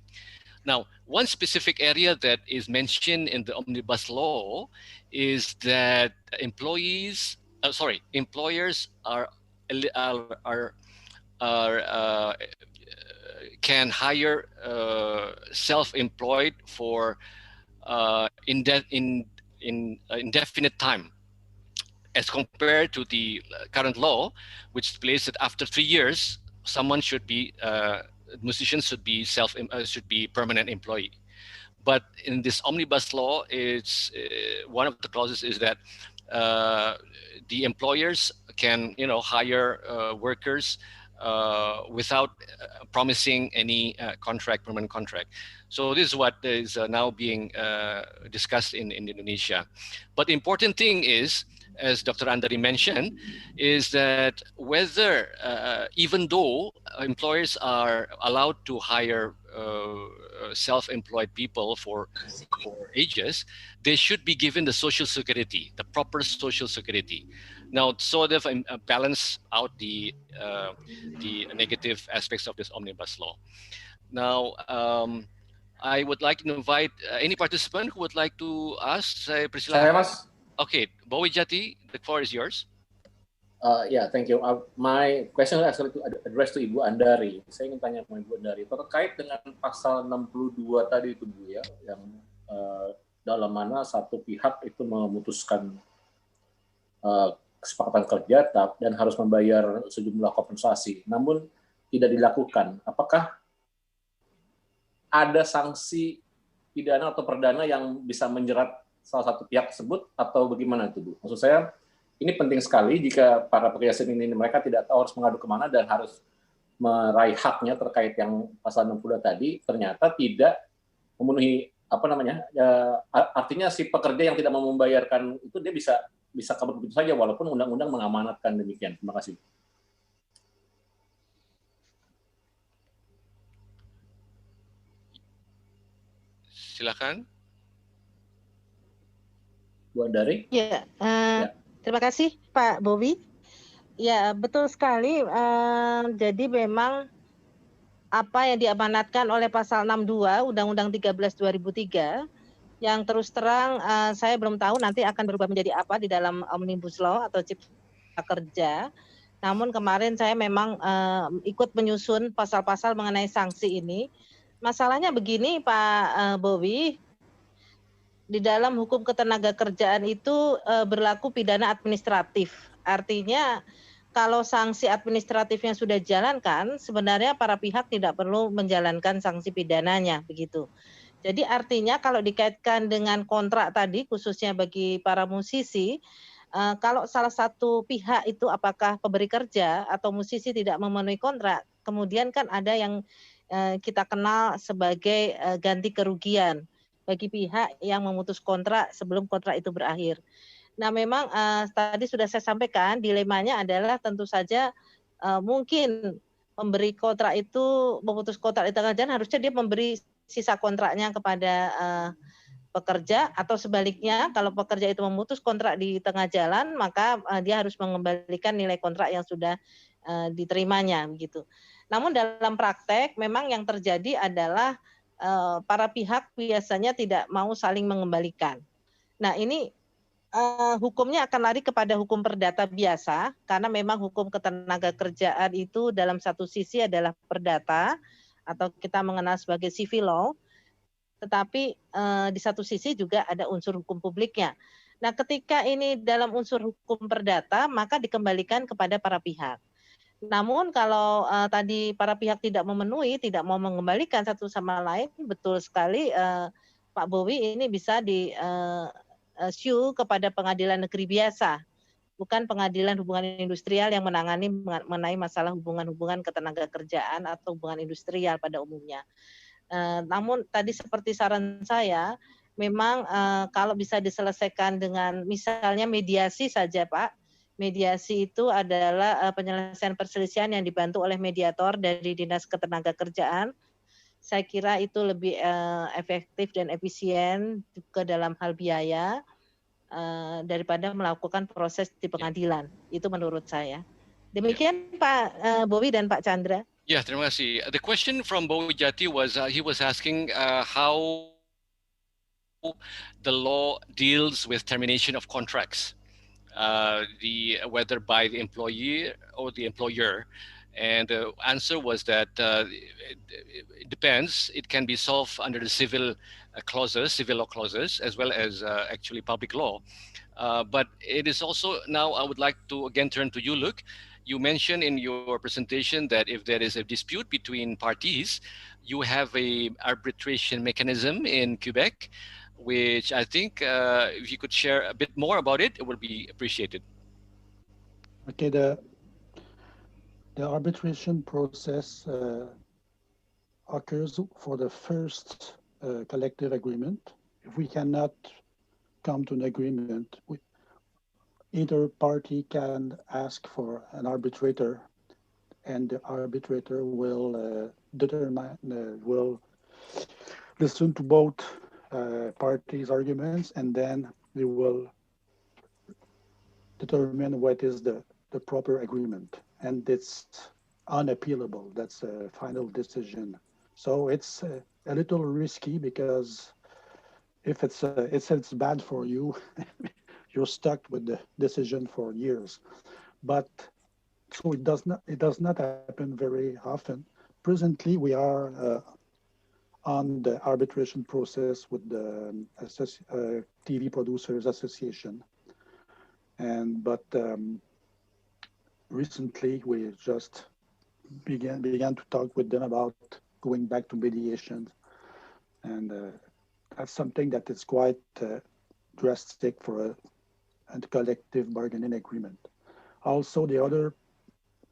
Speaker 3: Now, one specific area that is mentioned in the omnibus law is that employers can hire self-employed for indefinite time, as compared to the current law, which states that after 3 years, someone should be musicians should be permanent employee. But in this omnibus law, it's one of the clauses is that the employers can hire workers without promising any permanent contract. So this is what is now being discussed in Indonesia. But the important thing is, as Dr. Andari mentioned, is that whether, even though employers are allowed to hire self-employed people for ages, they should be given the social security, the proper social security. Now, sort of balance out the negative aspects of this omnibus law. Now, I would like to invite any participant who would like to ask. Saya persilahkan.
Speaker 5: Saya, Mas.
Speaker 3: Okay, Bowie Jati, the floor is yours.
Speaker 5: Yeah, thank you. My question is actually to address to Ibu Andari. Saya ingin tanya sama Ibu Andari terkait dengan pasal 62 tadi itu Bu ya, yang dalam mana satu pihak itu memutuskan kesepakatan kerja dan harus membayar sejumlah kompensasi, namun tidak dilakukan. Apakah ada sanksi pidana atau perdana yang bisa menjerat salah satu pihak tersebut atau bagaimana itu Bu? Maksud saya ini penting sekali jika para pekerja seni ini mereka tidak tahu harus mengadu kemana dan harus meraih haknya terkait yang pasal 60 tadi ternyata tidak memenuhi artinya si pekerja yang tidak mau membayarkan itu dia bisa kabur begitu saja walaupun undang-undang mengamanatkan demikian. Terima kasih.
Speaker 3: Silakan.
Speaker 5: Bu Andari?
Speaker 6: Ya, terima kasih Pak Bobi. Ya, betul sekali. Jadi memang apa yang diamanatkan oleh pasal 62 Undang-Undang 13 2003 yang terus terang saya belum tahu nanti akan berubah menjadi apa di dalam Omnibus Law atau Cipta Kerja. Namun kemarin saya memang ikut menyusun pasal-pasal mengenai sanksi ini. Masalahnya begini Pak Bobi, di dalam hukum ketenagakerjaan itu berlaku pidana administratif. Artinya kalau sanksi administratifnya sudah dijalankan, sebenarnya para pihak tidak perlu menjalankan sanksi pidananya, begitu. Jadi artinya kalau dikaitkan dengan kontrak tadi, khususnya bagi para musisi, kalau salah satu pihak itu apakah pemberi kerja atau musisi tidak memenuhi kontrak, kemudian kan ada yang kita kenal sebagai ganti kerugian bagi pihak yang memutus kontrak sebelum kontrak itu berakhir. Nah memang tadi sudah saya sampaikan dilemanya adalah tentu saja mungkin memberi kontrak itu, memutus kontrak di tengah jalan harusnya dia memberi sisa kontraknya kepada pekerja atau sebaliknya kalau pekerja itu memutus kontrak di tengah jalan maka dia harus mengembalikan nilai kontrak yang sudah diterimanya begitu. Namun dalam praktek memang yang terjadi adalah para pihak biasanya tidak mau saling mengembalikan. Nah ini hukumnya akan lari kepada hukum perdata biasa karena memang hukum ketenagakerjaan itu dalam satu sisi adalah perdata atau kita mengenal sebagai civil law, tetapi di satu sisi juga ada unsur hukum publiknya. Nah ketika ini dalam unsur hukum perdata maka dikembalikan kepada para pihak. Namun kalau tadi para pihak tidak memenuhi, tidak mau mengembalikan satu sama lain, betul sekali Pak Bowi ini bisa sue kepada pengadilan negeri biasa, bukan pengadilan hubungan industrial yang menangani mengenai masalah hubungan-hubungan ketenagakerjaan atau hubungan industrial pada umumnya. Namun tadi seperti saran saya, memang kalau bisa diselesaikan dengan misalnya mediasi saja Pak, mediasi itu adalah penyelesaian perselisihan yang dibantu oleh mediator dari Dinas Ketenagakerjaan. Saya kira itu lebih efektif dan efisien juga dalam hal biaya daripada melakukan proses di pengadilan. Itu menurut saya. Demikian Pak Bowi dan Pak Chandra.
Speaker 3: Ya, terima kasih. The question from Bowie Jati was he was asking how the law deals with termination of contracts. Whether by the employee or the employer, And the answer was that it depends. It can be solved under the civil clauses, civil law clauses, as well as actually public law. But it is also, now I would like to again turn to you, Luke. You mentioned in your presentation that if there is a dispute between parties, you have a arbitration mechanism in Quebec, which I think if you could share a bit more about it, it would be appreciated.
Speaker 2: Okay, the arbitration process occurs for the first collective agreement. If we cannot come to an agreement, either party can ask for an arbitrator, and the arbitrator will will listen to both parties' arguments, and then they will determine what is the proper agreement. And it's unappealable. That's a final decision. So it's a little risky because if it's bad for you, you're stuck with the decision for years. But so it does not happen very often. Presently, we are on the arbitration process with the TV Producers Association, but recently we just began to talk with them about going back to mediation, and that's something that is quite drastic for a collective bargaining agreement. Also, the other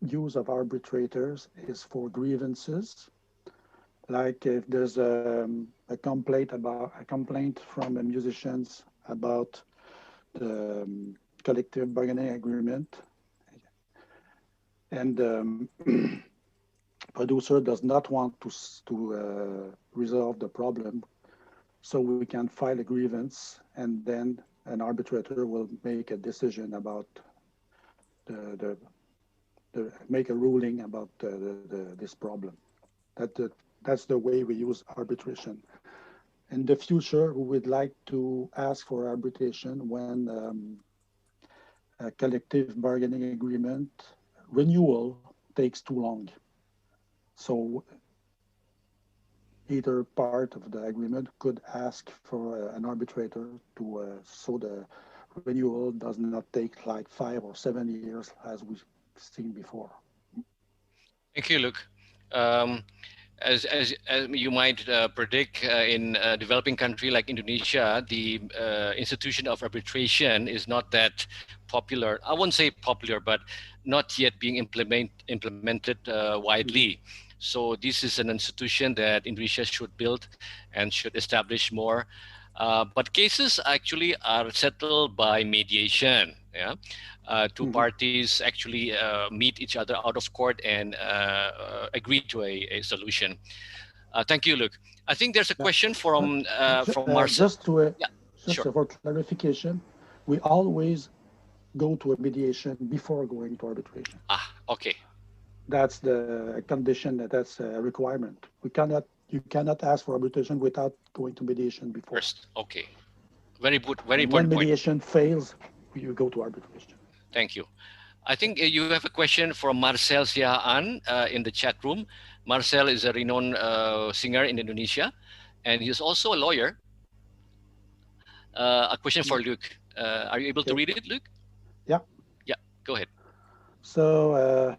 Speaker 2: use of arbitrators is for grievances, like if there's a complaint from the musicians about the collective bargaining agreement, and producer does not want to resolve the problem, so we can file a grievance, and then an arbitrator will make a decision about make a ruling about this problem. That's the way we use arbitration. In the future, we would like to ask for arbitration when a collective bargaining agreement renewal takes too long. So either part of the agreement could ask for an arbitrator to so the renewal does not take like 5 or 7 years as we've seen before.
Speaker 3: Thank you, Luke. As you might predict, in a developing country like Indonesia, the institution of arbitration is not that popular. I won't say popular, but not yet being implemented widely. So this is an institution that Indonesia should build and should establish more. But cases actually are settled by mediation. Yeah, two parties actually meet each other out of court and agree to a solution. Thank you, Luke. I think there's a question from Marcel.
Speaker 2: Just for clarification, we always go to a mediation before going to arbitration.
Speaker 3: Okay.
Speaker 2: That's the condition. That's a requirement. You cannot ask for arbitration without going to mediation before.
Speaker 3: First, okay. Very good. Very important
Speaker 2: point. When
Speaker 3: mediation
Speaker 2: fails, you go to arbitration.
Speaker 3: Thank you. I think you have a question from Marcel Sihaan in the chat room. Marcel is a renowned singer in Indonesia, and he's also a lawyer. A question for Luke. Are you able to read it, Luke?
Speaker 2: Yeah.
Speaker 3: Yeah, go ahead.
Speaker 2: So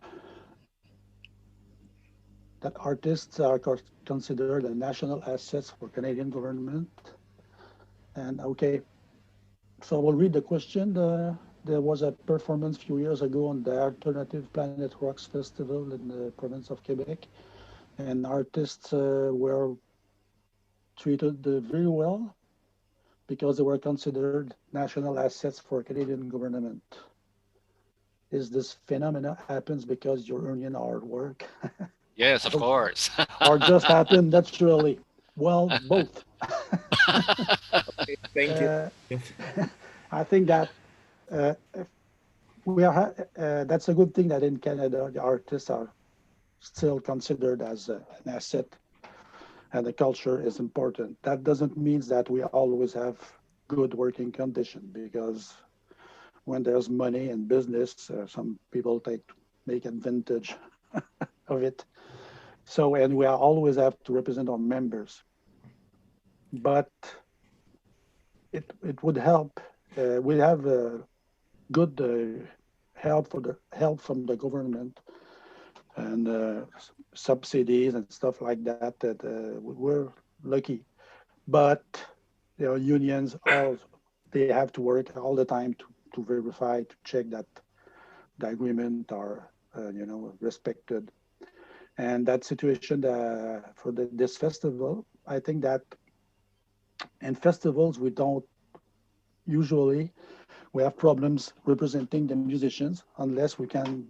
Speaker 2: that artists are considered a national assets for Canadian government. And okay, so we'll read the question. There was a performance a few years ago on the Alternative Planet Rocks Festival in the province of Quebec, and artists were treated very well because they were considered national assets for Canadian government. Is this phenomena happens because you're earning hard work?
Speaker 3: Yes, of course.
Speaker 2: Or just happened naturally? Well, both.
Speaker 8: Okay, thank you.
Speaker 2: I think that that's a good thing that in Canada, the artists are still considered as an asset, and the culture is important. That doesn't mean that we always have good working conditions, because when there's money and business, some people make advantage of it. So, and we always have to represent our members. But it would help. We have good help from the government and subsidies and stuff like that. That we're lucky, but unions they have to work all the time to verify, to check that the agreement are respected. And that situation for this festival, I think that in festivals we have problems representing the musicians unless we can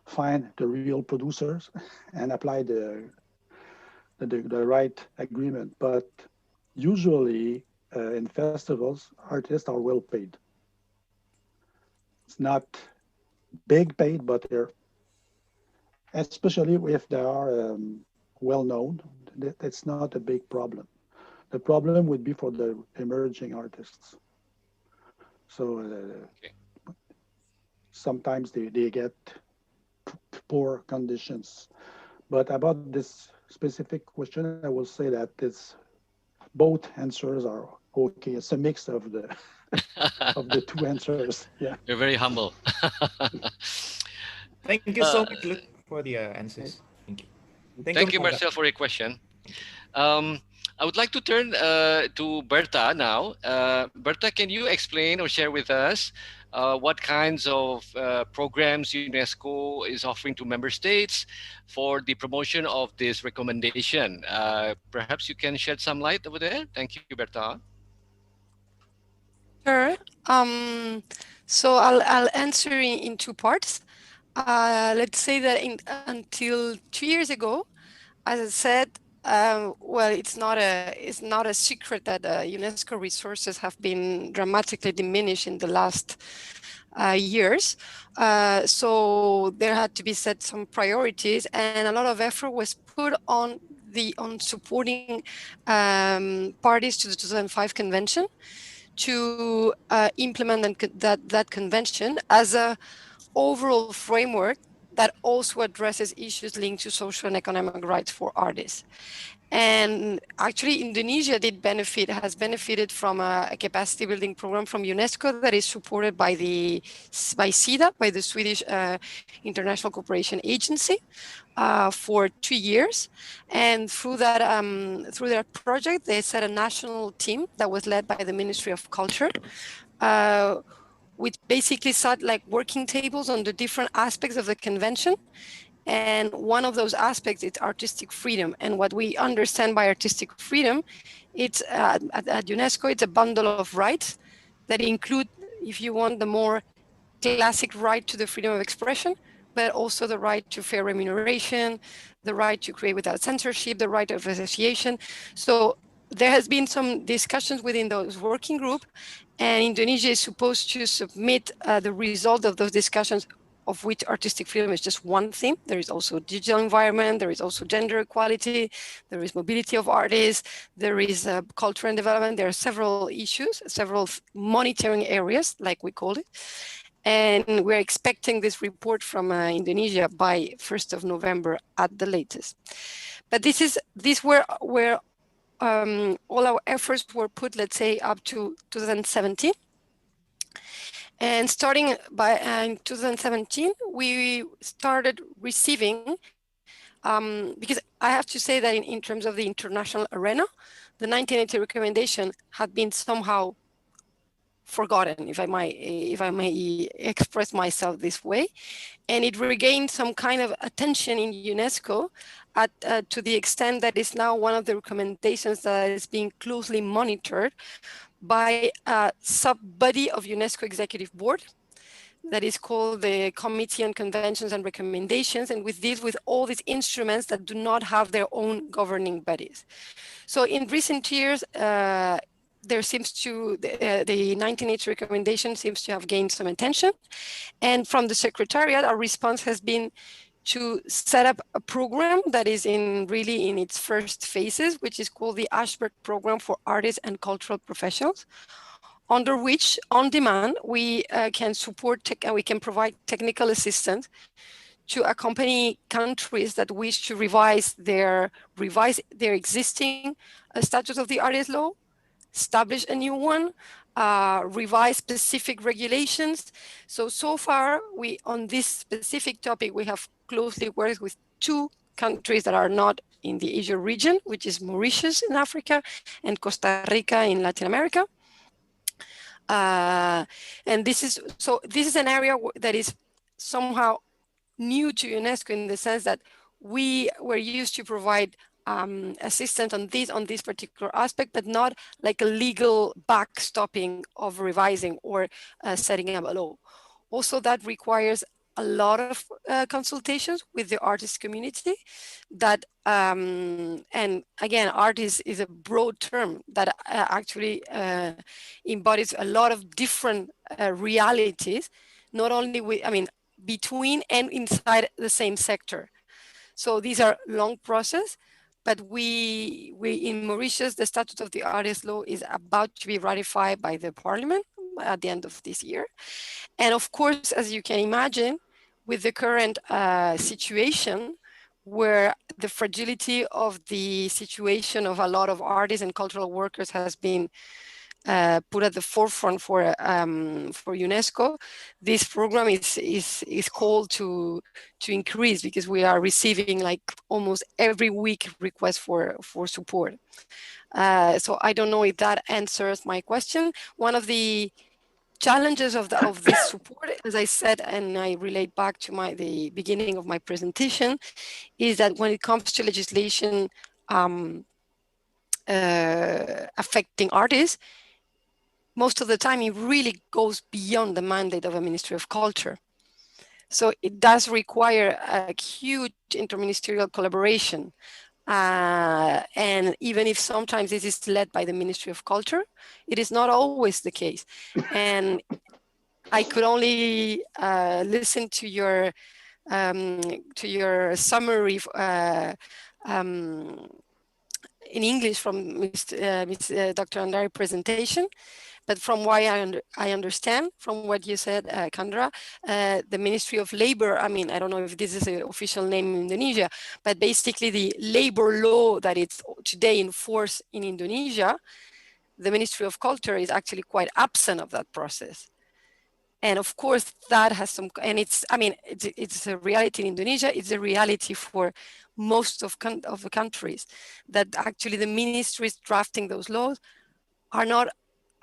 Speaker 2: find the real producers and apply the right agreement. But usually in festivals, artists are well paid. It's not big paid, but they're, especially if they are well known, it's not a big problem. The problem would be for the emerging artists. So sometimes they get poor conditions. But about this specific question, I will say that both answers are okay. It's a mix of the of the two answers. Yeah.
Speaker 3: You're very humble.
Speaker 8: Thank you so much, Luc, for the answers. Thank you.
Speaker 3: Thank you, Marcel, for your question. I would like to turn to Berta now. Berta, can you explain or share with us what kinds of programs UNESCO is offering to member states for the promotion of this recommendation? Perhaps you can shed some light over there. Thank you, Berta.
Speaker 4: Sure. So I'll answer in two parts. Let's say that until 2 years ago, as I said, well, it's not a secret that UNESCO resources have been dramatically diminished in the last years. So there had to be set some priorities, and a lot of effort was put on supporting parties to the 2005 convention to implement that convention as a overall framework that also addresses issues linked to social and economic rights for artists. And actually, Indonesia has benefited from a capacity building program from UNESCO that is supported by SIDA, by the Swedish International Cooperation Agency, for 2 years. And through their project, they set a national team that was led by the Ministry of Culture, which basically set like working tables on the different aspects of the convention. And one of those aspects is artistic freedom. And what we understand by artistic freedom, it's at UNESCO, it's a bundle of rights that include, if you want, the more classic right to the freedom of expression, but also the right to fair remuneration, the right to create without censorship, the right of association. So there has been some discussions within those working group, and Indonesia is supposed to submit the result of those discussions, of which artistic freedom is just one theme. There is also digital environment, there is also gender equality, there is mobility of artists, there is culture and development. There are several issues, several monitoring areas, like we call it. And we're expecting this report from Indonesia by 1st of November at the latest. But these were where all our efforts were put, let's say, up to 2017. And starting in 2017, we started receiving, because I have to say that in terms of the international arena, the 1980 recommendation had been somehow forgotten, if I may express myself this way. And it regained some kind of attention in UNESCO to the extent that it's now one of the recommendations that is being closely monitored by a sub-body of UNESCO Executive Board that is called the Committee on Conventions and Recommendations, and with all these instruments that do not have their own governing bodies. So in recent years, there seems to, the 1980 recommendation seems to have gained some attention. And from the Secretariat, our response has been to set up a program that is really in its first phases, which is called the Ashberg Program for Artists and Cultural Professionals, under which, on demand, we can support, we can provide technical assistance to accompany countries that wish to revise their existing statute of the artist law, establish a new one, revise specific regulations. So far, on this specific topic, we have closely worked with 2 countries that are not in the Asia region, which is Mauritius in Africa and Costa Rica in Latin America. And this is an area that is somehow new to UNESCO in the sense that we were used to provide assistance on this particular aspect, but not like a legal backstopping of revising or setting up a law. Also, that requires a lot of consultations with the artist community. That and again, art is a broad term that actually embodies a lot of different realities, not only between and inside the same sector. So these are long process, but we in Mauritius, the Statute of the Artist Law is about to be ratified by the Parliament at the end of this year. And of course, as you can imagine, with the current situation, where the fragility of the situation of a lot of artists and cultural workers has been put at the forefront for UNESCO, this program is called to increase, because we are receiving like almost every week requests for support. So I don't know if that answers my question. One of the challenges of this support, as I said, and I relate back to the beginning of my presentation, is that when it comes to legislation affecting artists, most of the time it really goes beyond the mandate of a Ministry of Culture. So it does require a huge interministerial collaboration. And even if sometimes this is led by the Ministry of Culture, it is not always the case. And I could only listen to your summary in English from Dr. Andari's presentation. But from what I understand, from what you said, Kandra, the Ministry of Labor, I don't know if this is an official name in Indonesia, but basically the labor law that is today in force in Indonesia, the Ministry of Culture is actually quite absent of that process. And of course, that has some, and it's a reality in Indonesia, it's a reality for most of the countries, that actually the ministries drafting those laws are not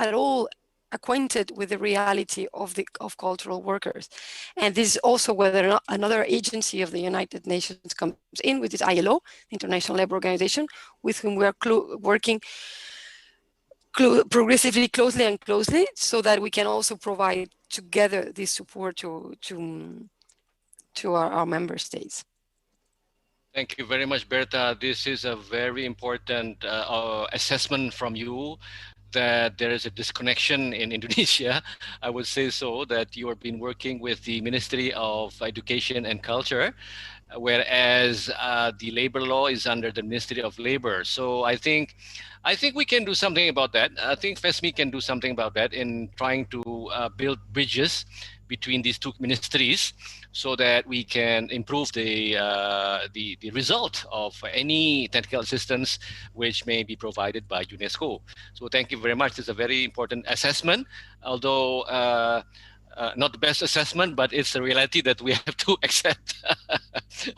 Speaker 4: at all acquainted with the reality of cultural workers. And this is also whether or not another agency of the United Nations comes in, which is ILO, the International Labour Organization, with whom we are working progressively closely, so that we can also provide together this support to our member states.
Speaker 3: Thank you very much, Berta. This is a very important assessment from you, that there is a disconnection in Indonesia. I would say so, that you have been working with the Ministry of Education and Culture, whereas the labor law is under the Ministry of Labor. So I think we can do something about that. I think FESMI can do something about that in trying to build bridges between these 2 ministries, so that we can improve the result of any technical assistance which may be provided by UNESCO. So thank you very much. It's a very important assessment, although not the best assessment, but it's a reality that we have to accept.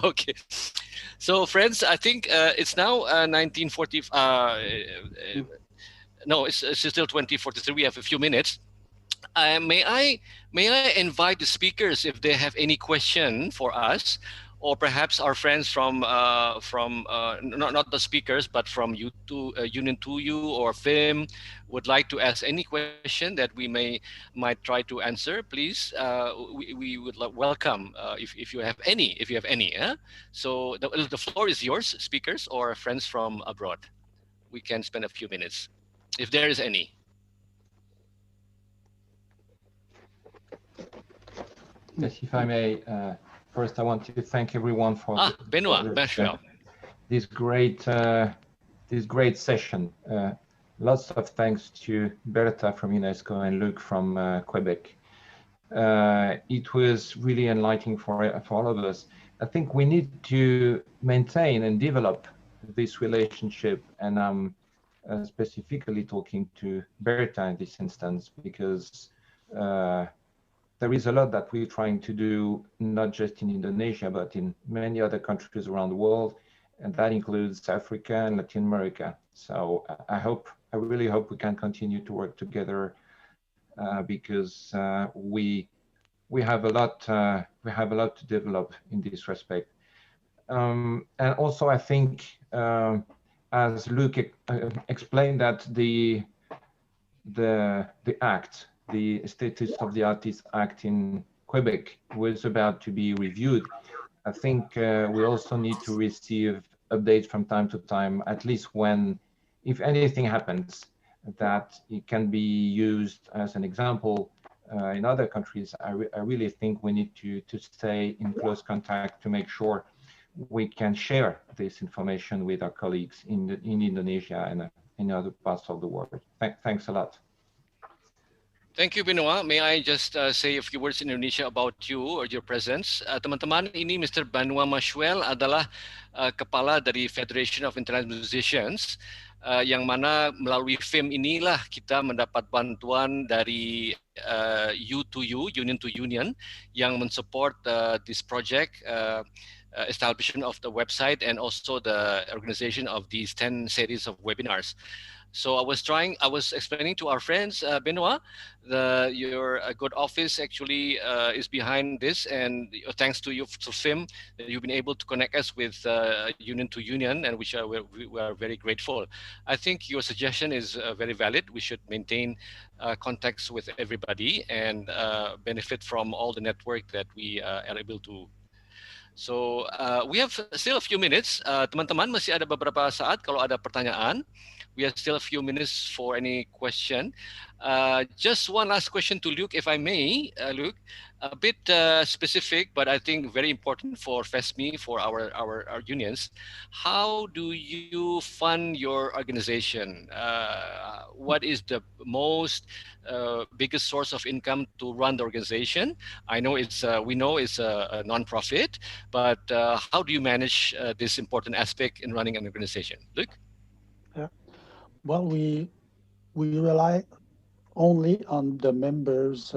Speaker 3: Okay. So friends, I think it's now 1940. No, it's still 2043. We have a few minutes. May I invite the speakers, if they have any question for us, or perhaps our friends from not the speakers, but from Union 2U or FIM would like to ask any question that we might try to answer. Please, we would welcome if you have any. So the floor is yours, speakers or friends from abroad. We can spend a few minutes, if there is any.
Speaker 9: Yes, if I may, first I want to thank everyone for this great session. Lots of thanks to Berta from UNESCO and Luc from Quebec. it was really enlightening for all of us. I think we need to maintain and develop this relationship, and I'm specifically talking to Berta in this instance, because there is a lot that we're trying to do, not just in Indonesia, but in many other countries around the world, and that includes Africa and Latin America. So I really hope we can continue to work together, because we have a lot to develop in this respect. And also, I think, as Luc explained, that the act, the Status of the Artist Act in Quebec was about to be reviewed. I think we also need to receive updates from time to time, at least when, if anything happens, that it can be used as an example in other countries. I really think we need to stay in close contact to make sure we can share this information with our colleagues in Indonesia and in other parts of the world. Thanks a lot.
Speaker 3: Thank you, Benoit. May I just say a few words in Indonesia about you or your presence? Teman-teman, ini Mr. Benoit Mashuel adalah kepala dari Federation of International Musicians, yang mana melalui FEM inilah kita mendapat bantuan dari U2U, Union to Union, yang mensupport this project, establishment of the website, and also the organization of these 10 series of webinars. So I was explaining to our friends, Benoit, your good office actually is behind this, and thanks to you, to FIM, you've been able to connect us with Union to Union, and we are very grateful. I think your suggestion is very valid. We should maintain contacts with everybody and benefit from all the network that we are able to. So we have still a few minutes. Teman-teman, masih ada beberapa saat kalau ada pertanyaan. We have still a few minutes for any question. Just one last question to Luc, if I may, Luc. A bit specific, but I think very important for FESMI, for our unions. How do you fund your organization? What is the most biggest source of income to run the organization? I know we know it's a non-profit, but how do you manage this important aspect in running an organization? Luc?
Speaker 2: Yeah. Well, we rely only on the members'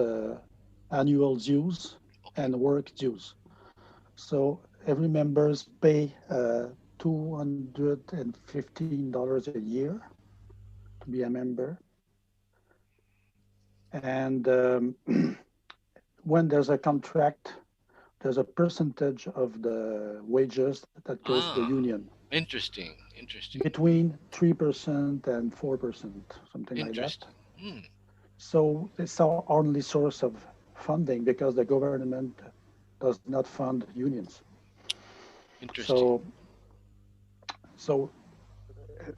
Speaker 2: annual dues and work dues. So every members pay $215 a year to be a member. And when there's a contract, there's a percentage of the wages that goes to the union.
Speaker 3: Interesting.
Speaker 2: Between 3% and 4%, something like that. So it's our only source of funding, because the government does not fund unions.
Speaker 3: Interesting.
Speaker 2: So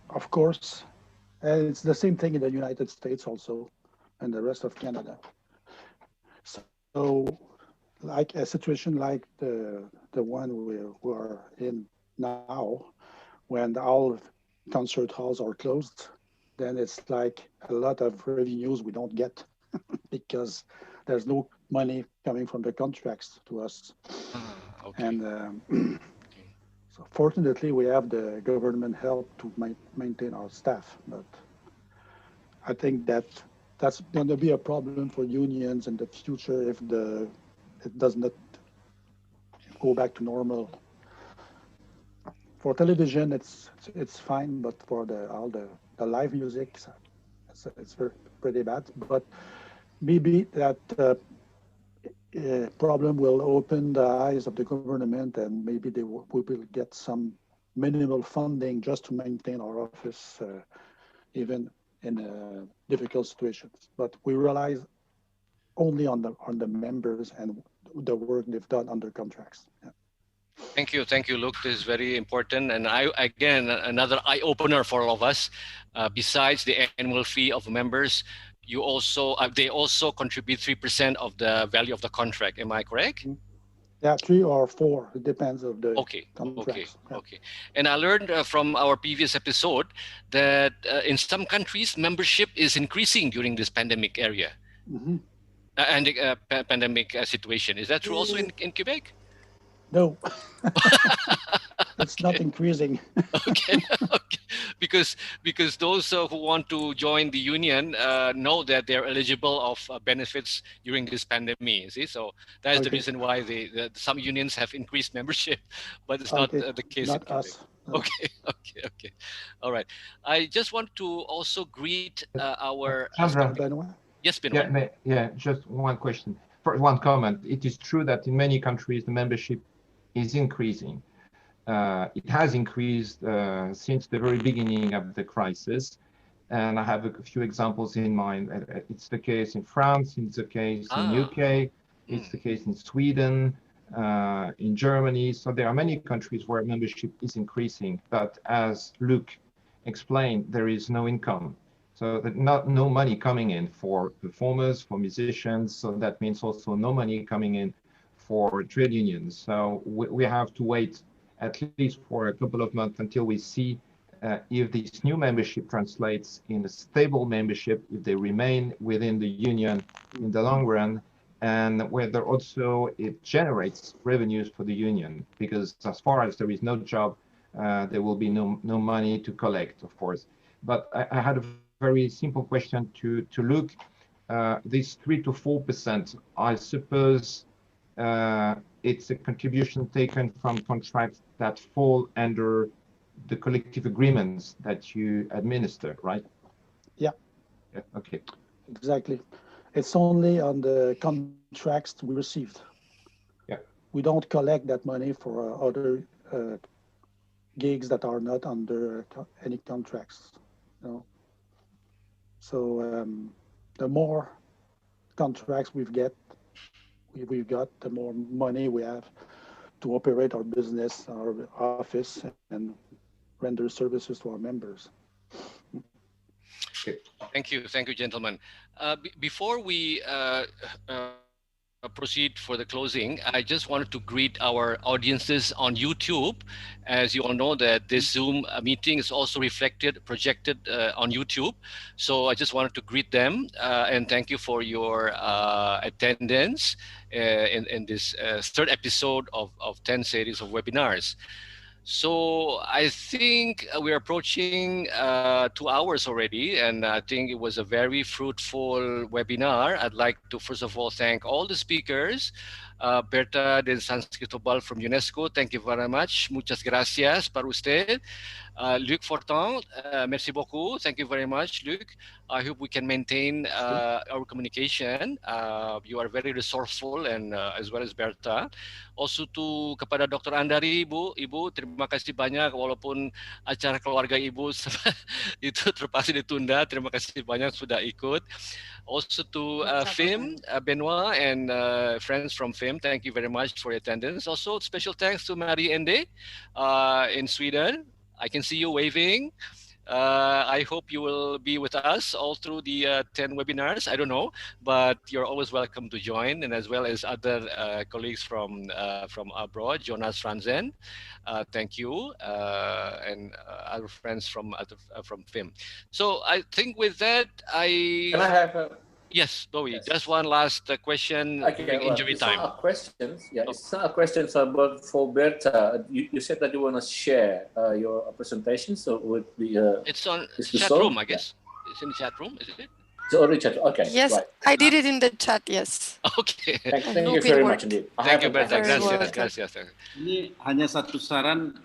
Speaker 2: of course, it's the same thing in the United States also, and the rest of Canada. So like a situation like the one we are in now, when all concert halls are closed, then it's like a lot of revenues we don't get because there's no money coming from the contracts to us.
Speaker 3: Okay.
Speaker 2: And so fortunately, we have the government help to maintain our staff, but I think that's going to be a problem for unions in the future if it does not go back to normal. For television, it's fine, but for all the live music, it's pretty bad. But maybe that problem will open the eyes of the government, and maybe we will get some minimal funding just to maintain our office, even in difficult situations. But we rely only on the members and the work they've done under contracts. Yeah.
Speaker 3: Thank you, Luc. This is very important, and again another eye opener for all of us. Besides the annual fee of members, you also they also contribute 3% of the value of the contract. Am I correct?
Speaker 2: Yeah, 3 or 4. It depends on the contracts.
Speaker 3: Okay. And I learned from our previous episode that in some countries membership is increasing during this pandemic area.
Speaker 2: Mm-hmm.
Speaker 3: and the pandemic situation. Is that true also in Quebec?
Speaker 2: No, it's
Speaker 3: Okay.
Speaker 2: not increasing.
Speaker 3: Okay, okay. Because those who want to join the union know that they're eligible of benefits during this pandemic. See, so that is the
Speaker 2: Okay,
Speaker 3: reason why some unions have increased membership, but it's not
Speaker 2: okay,
Speaker 3: the case in
Speaker 2: not
Speaker 3: Quebec.
Speaker 2: us. No.
Speaker 3: Okay, okay, okay. All right. I just want to also greet our
Speaker 9: Chandra,
Speaker 2: Benoit?
Speaker 3: yes, Benoit.
Speaker 9: just one question. One comment. It is true that in many countries the membership is increasing. It has increased since the very beginning of the crisis. And I have a few examples in mind. It's the case in France, it's the case in UK, it's the case in Sweden, in Germany. So there are many countries where membership is increasing, but as Luc explained, there is no income. So no money coming in for performers, for musicians. So that means also no money coming in for trade unions. So we have to wait at least for a couple of months until we see if this new membership translates in a stable membership, if they remain within the union in the long run, and whether also it generates revenues for the union. Because as far as there is no job, there will be no money to collect, of course. But I had a very simple question to Luc. This 3 to 4%, I suppose it's a contribution taken from contracts that fall under the collective agreements that you administer, right?
Speaker 2: Yeah.
Speaker 9: Yeah, okay.
Speaker 2: Exactly. It's only on the contracts we received.
Speaker 9: Yeah.
Speaker 2: We don't collect that money for other gigs that are not under any contracts. You know? So the more contracts we've got, the more money we have to operate our business, our office, and render services to our members.
Speaker 9: Okay.
Speaker 3: Thank you, gentlemen. Before we proceed for the closing, I just wanted to greet our audiences on YouTube. As you all know that this Zoom meeting is also projected on YouTube. So I just wanted to greet them and thank you for your attendance in this third episode of 10 series of webinars. So I think we're approaching 2 hours already, and I think it was a very fruitful webinar. I'd like to first of all thank all the speakers. Berta de San Cristobal from UNESCO, thank you very much. Muchas gracias para usted. Luc Fortin, merci beaucoup. Thank you very much, Luc. I hope we can maintain our communication. You are very resourceful and as well as Berta. Also to kepada Dr. Andari, Ibu, terima kasih banyak walaupun acara keluarga Ibu itu terpaksa ditunda. Terima kasih banyak sudah ikut. Also to FIM, Benoit, and friends from FIM, thank you very much for your attendance. Also, special thanks to Marie Ende in Sweden. I can see you waving. I hope you will be with us all through the 10 webinars. I don't know, but you're always welcome to join, and as well as other colleagues from abroad, Jonas Franzen. Thank you, and other friends from FIM. So I think with that,
Speaker 5: Can I have a...
Speaker 3: Yes, Bowie.
Speaker 5: Yes.
Speaker 3: Just one last question during injury
Speaker 5: it's
Speaker 3: time.
Speaker 5: not a question. Yeah, it's not a question. But for Berta, you said that you want to share your presentation, so it would be.
Speaker 3: It's on
Speaker 5: is
Speaker 3: chat room, I guess. It's in the chat room, is it?
Speaker 5: It's already chat. Okay.
Speaker 4: Yes,
Speaker 5: right.
Speaker 4: I did it in the chat. Yes.
Speaker 3: Okay.
Speaker 5: Thank
Speaker 4: hope
Speaker 5: you
Speaker 4: it
Speaker 5: very
Speaker 4: worked.
Speaker 5: much indeed.
Speaker 3: Thank you, Berta.
Speaker 4: Very
Speaker 3: Gracias,
Speaker 4: welcome.
Speaker 3: gracias.
Speaker 7: Ini hanya satu saran,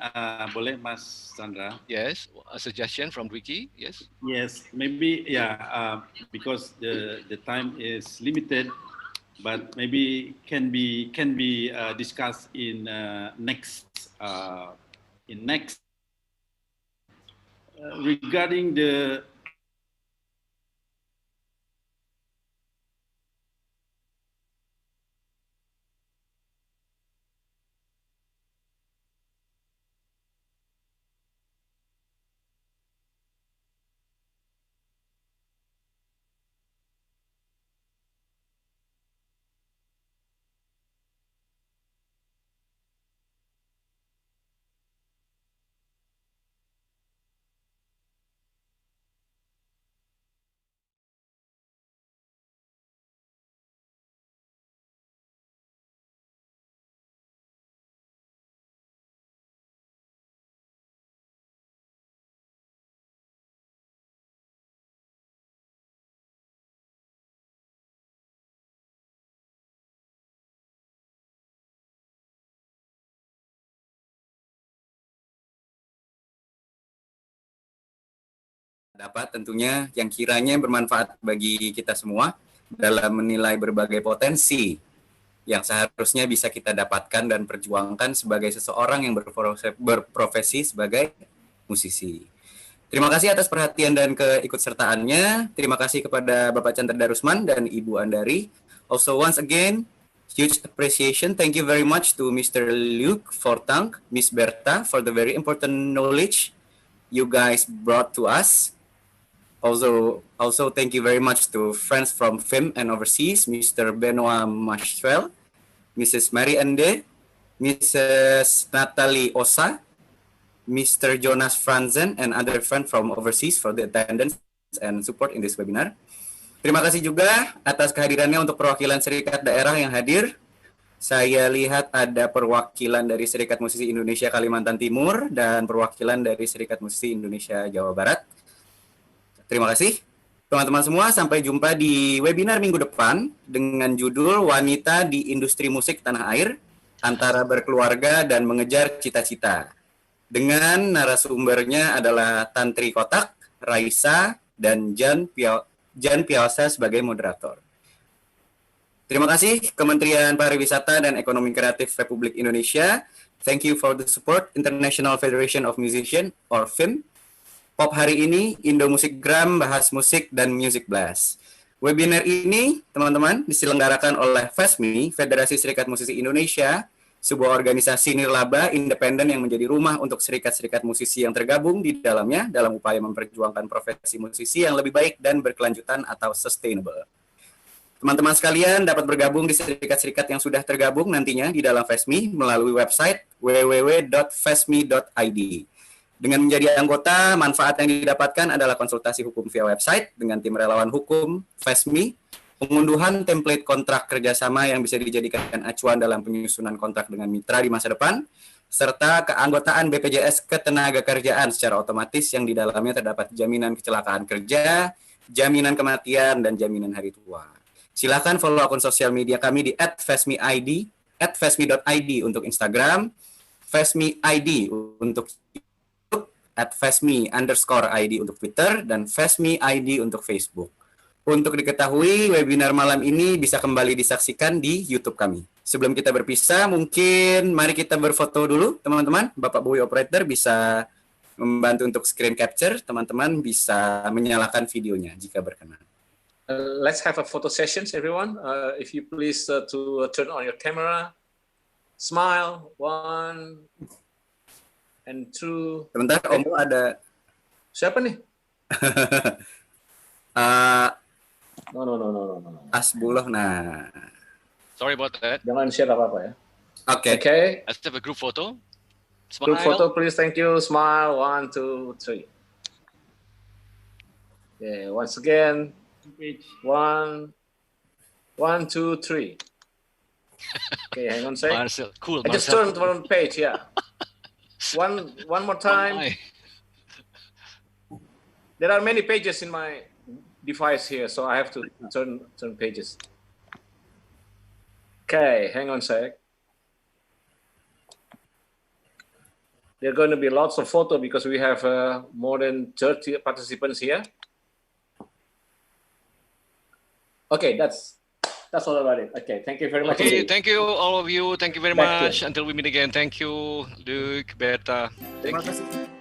Speaker 7: boleh Mas Chandra?
Speaker 3: Yes, a suggestion from Ricky. Yes.
Speaker 7: Yes, maybe because the time is limited, but maybe can be discussed in next regarding the
Speaker 1: dapat tentunya yang kiranya bermanfaat bagi kita semua dalam menilai berbagai potensi yang seharusnya bisa kita dapatkan dan perjuangkan sebagai seseorang yang berprofesi sebagai musisi. Terima kasih atas perhatian dan keikutsertaannya. Terima kasih kepada Bapak Chandra Darusman dan Ibu Andari. Also once again, huge appreciation. Thank you very much to Mr. Luke Fortang, Miss Berta for the very important knowledge you guys brought to us. Also, thank you very much to friends from FIM and overseas, Mr. Benoit Machwell, Mrs. Mary Ande, Mrs. Natalie Osa, Mr. Jonas Franzen, and other friends from overseas for the attendance and support in this webinar. Terima kasih juga atas kehadirannya untuk perwakilan serikat daerah yang hadir. Saya lihat ada perwakilan dari Serikat Musisi Indonesia Kalimantan Timur dan perwakilan dari Serikat Musisi Indonesia Jawa Barat. Terima kasih teman-teman semua, sampai jumpa di webinar minggu depan dengan judul Wanita di Industri Musik Tanah Air, Antara Berkeluarga dan Mengejar Cita-Cita. Dengan narasumbernya adalah Tantri Kotak, Raisa, dan Jan Piawasa sebagai moderator. Terima kasih Kementerian Pariwisata dan Ekonomi Kreatif Republik Indonesia. Thank you for the support International Federation of Musicians or FIM. Pop hari ini, Indo Musikgram, Bahas Musik, dan Music Blast. Webinar ini, teman-teman, diselenggarakan oleh FESMI, Federasi Serikat Musisi Indonesia, sebuah organisasi nirlaba independen yang menjadi rumah untuk serikat-serikat musisi yang tergabung di dalamnya dalam upaya memperjuangkan profesi musisi yang lebih baik dan berkelanjutan atau sustainable. Teman-teman sekalian dapat bergabung di serikat-serikat yang sudah tergabung nantinya di dalam FESMI melalui website www.fesmi.id. Dengan menjadi anggota, manfaat yang didapatkan adalah konsultasi hukum via website dengan tim relawan hukum FESMI, pengunduhan template kontrak kerjasama yang bisa dijadikan acuan dalam penyusunan kontrak dengan mitra di masa depan, serta keanggotaan BPJS Ketenagakerjaan secara otomatis yang di dalamnya terdapat jaminan kecelakaan kerja, jaminan kematian, dan jaminan hari tua. Silakan follow akun sosial media kami di @fesmi.id, @fesmi.id untuk Instagram, fesmi.id untuk @fesmi_id untuk Twitter, dan fesmi.id untuk Facebook. Untuk diketahui, webinar malam ini bisa kembali disaksikan di YouTube kami. Sebelum kita berpisah, mungkin mari kita berfoto dulu, teman-teman. Bapak Bowie Operator bisa membantu untuk screen capture. Teman-teman bisa menyalakan videonya jika berkenan.
Speaker 5: Let's have a photo sessions, everyone. If you please to turn on your camera. Smile, 1 and 2.
Speaker 1: Sebentar, Om ada.
Speaker 5: Siapa nih? No.
Speaker 1: Asbullah, nah.
Speaker 3: Sorry about that.
Speaker 5: Jangan share apa-apa ya.
Speaker 1: Okay.
Speaker 3: Let's have a group photo. Smile.
Speaker 5: Group photo, please. Thank you. Smile. 1, 2, 3. Yeah. Once again. 1, 2, 3. Okay, hang on a sec.
Speaker 3: Marcel, cool.
Speaker 5: I just turned one page. Yeah. One more time. There are many pages in my device here, so I have to turn pages. Okay, hang on a sec. There are going to be lots of photos because we have more than 30 participants here. Okay, that's all about it. Okay, thank you very much.
Speaker 3: Okay, thank you all of you. Thank you very much. Until we meet again. Thank you, Luke, Berta.
Speaker 1: Terima kasih.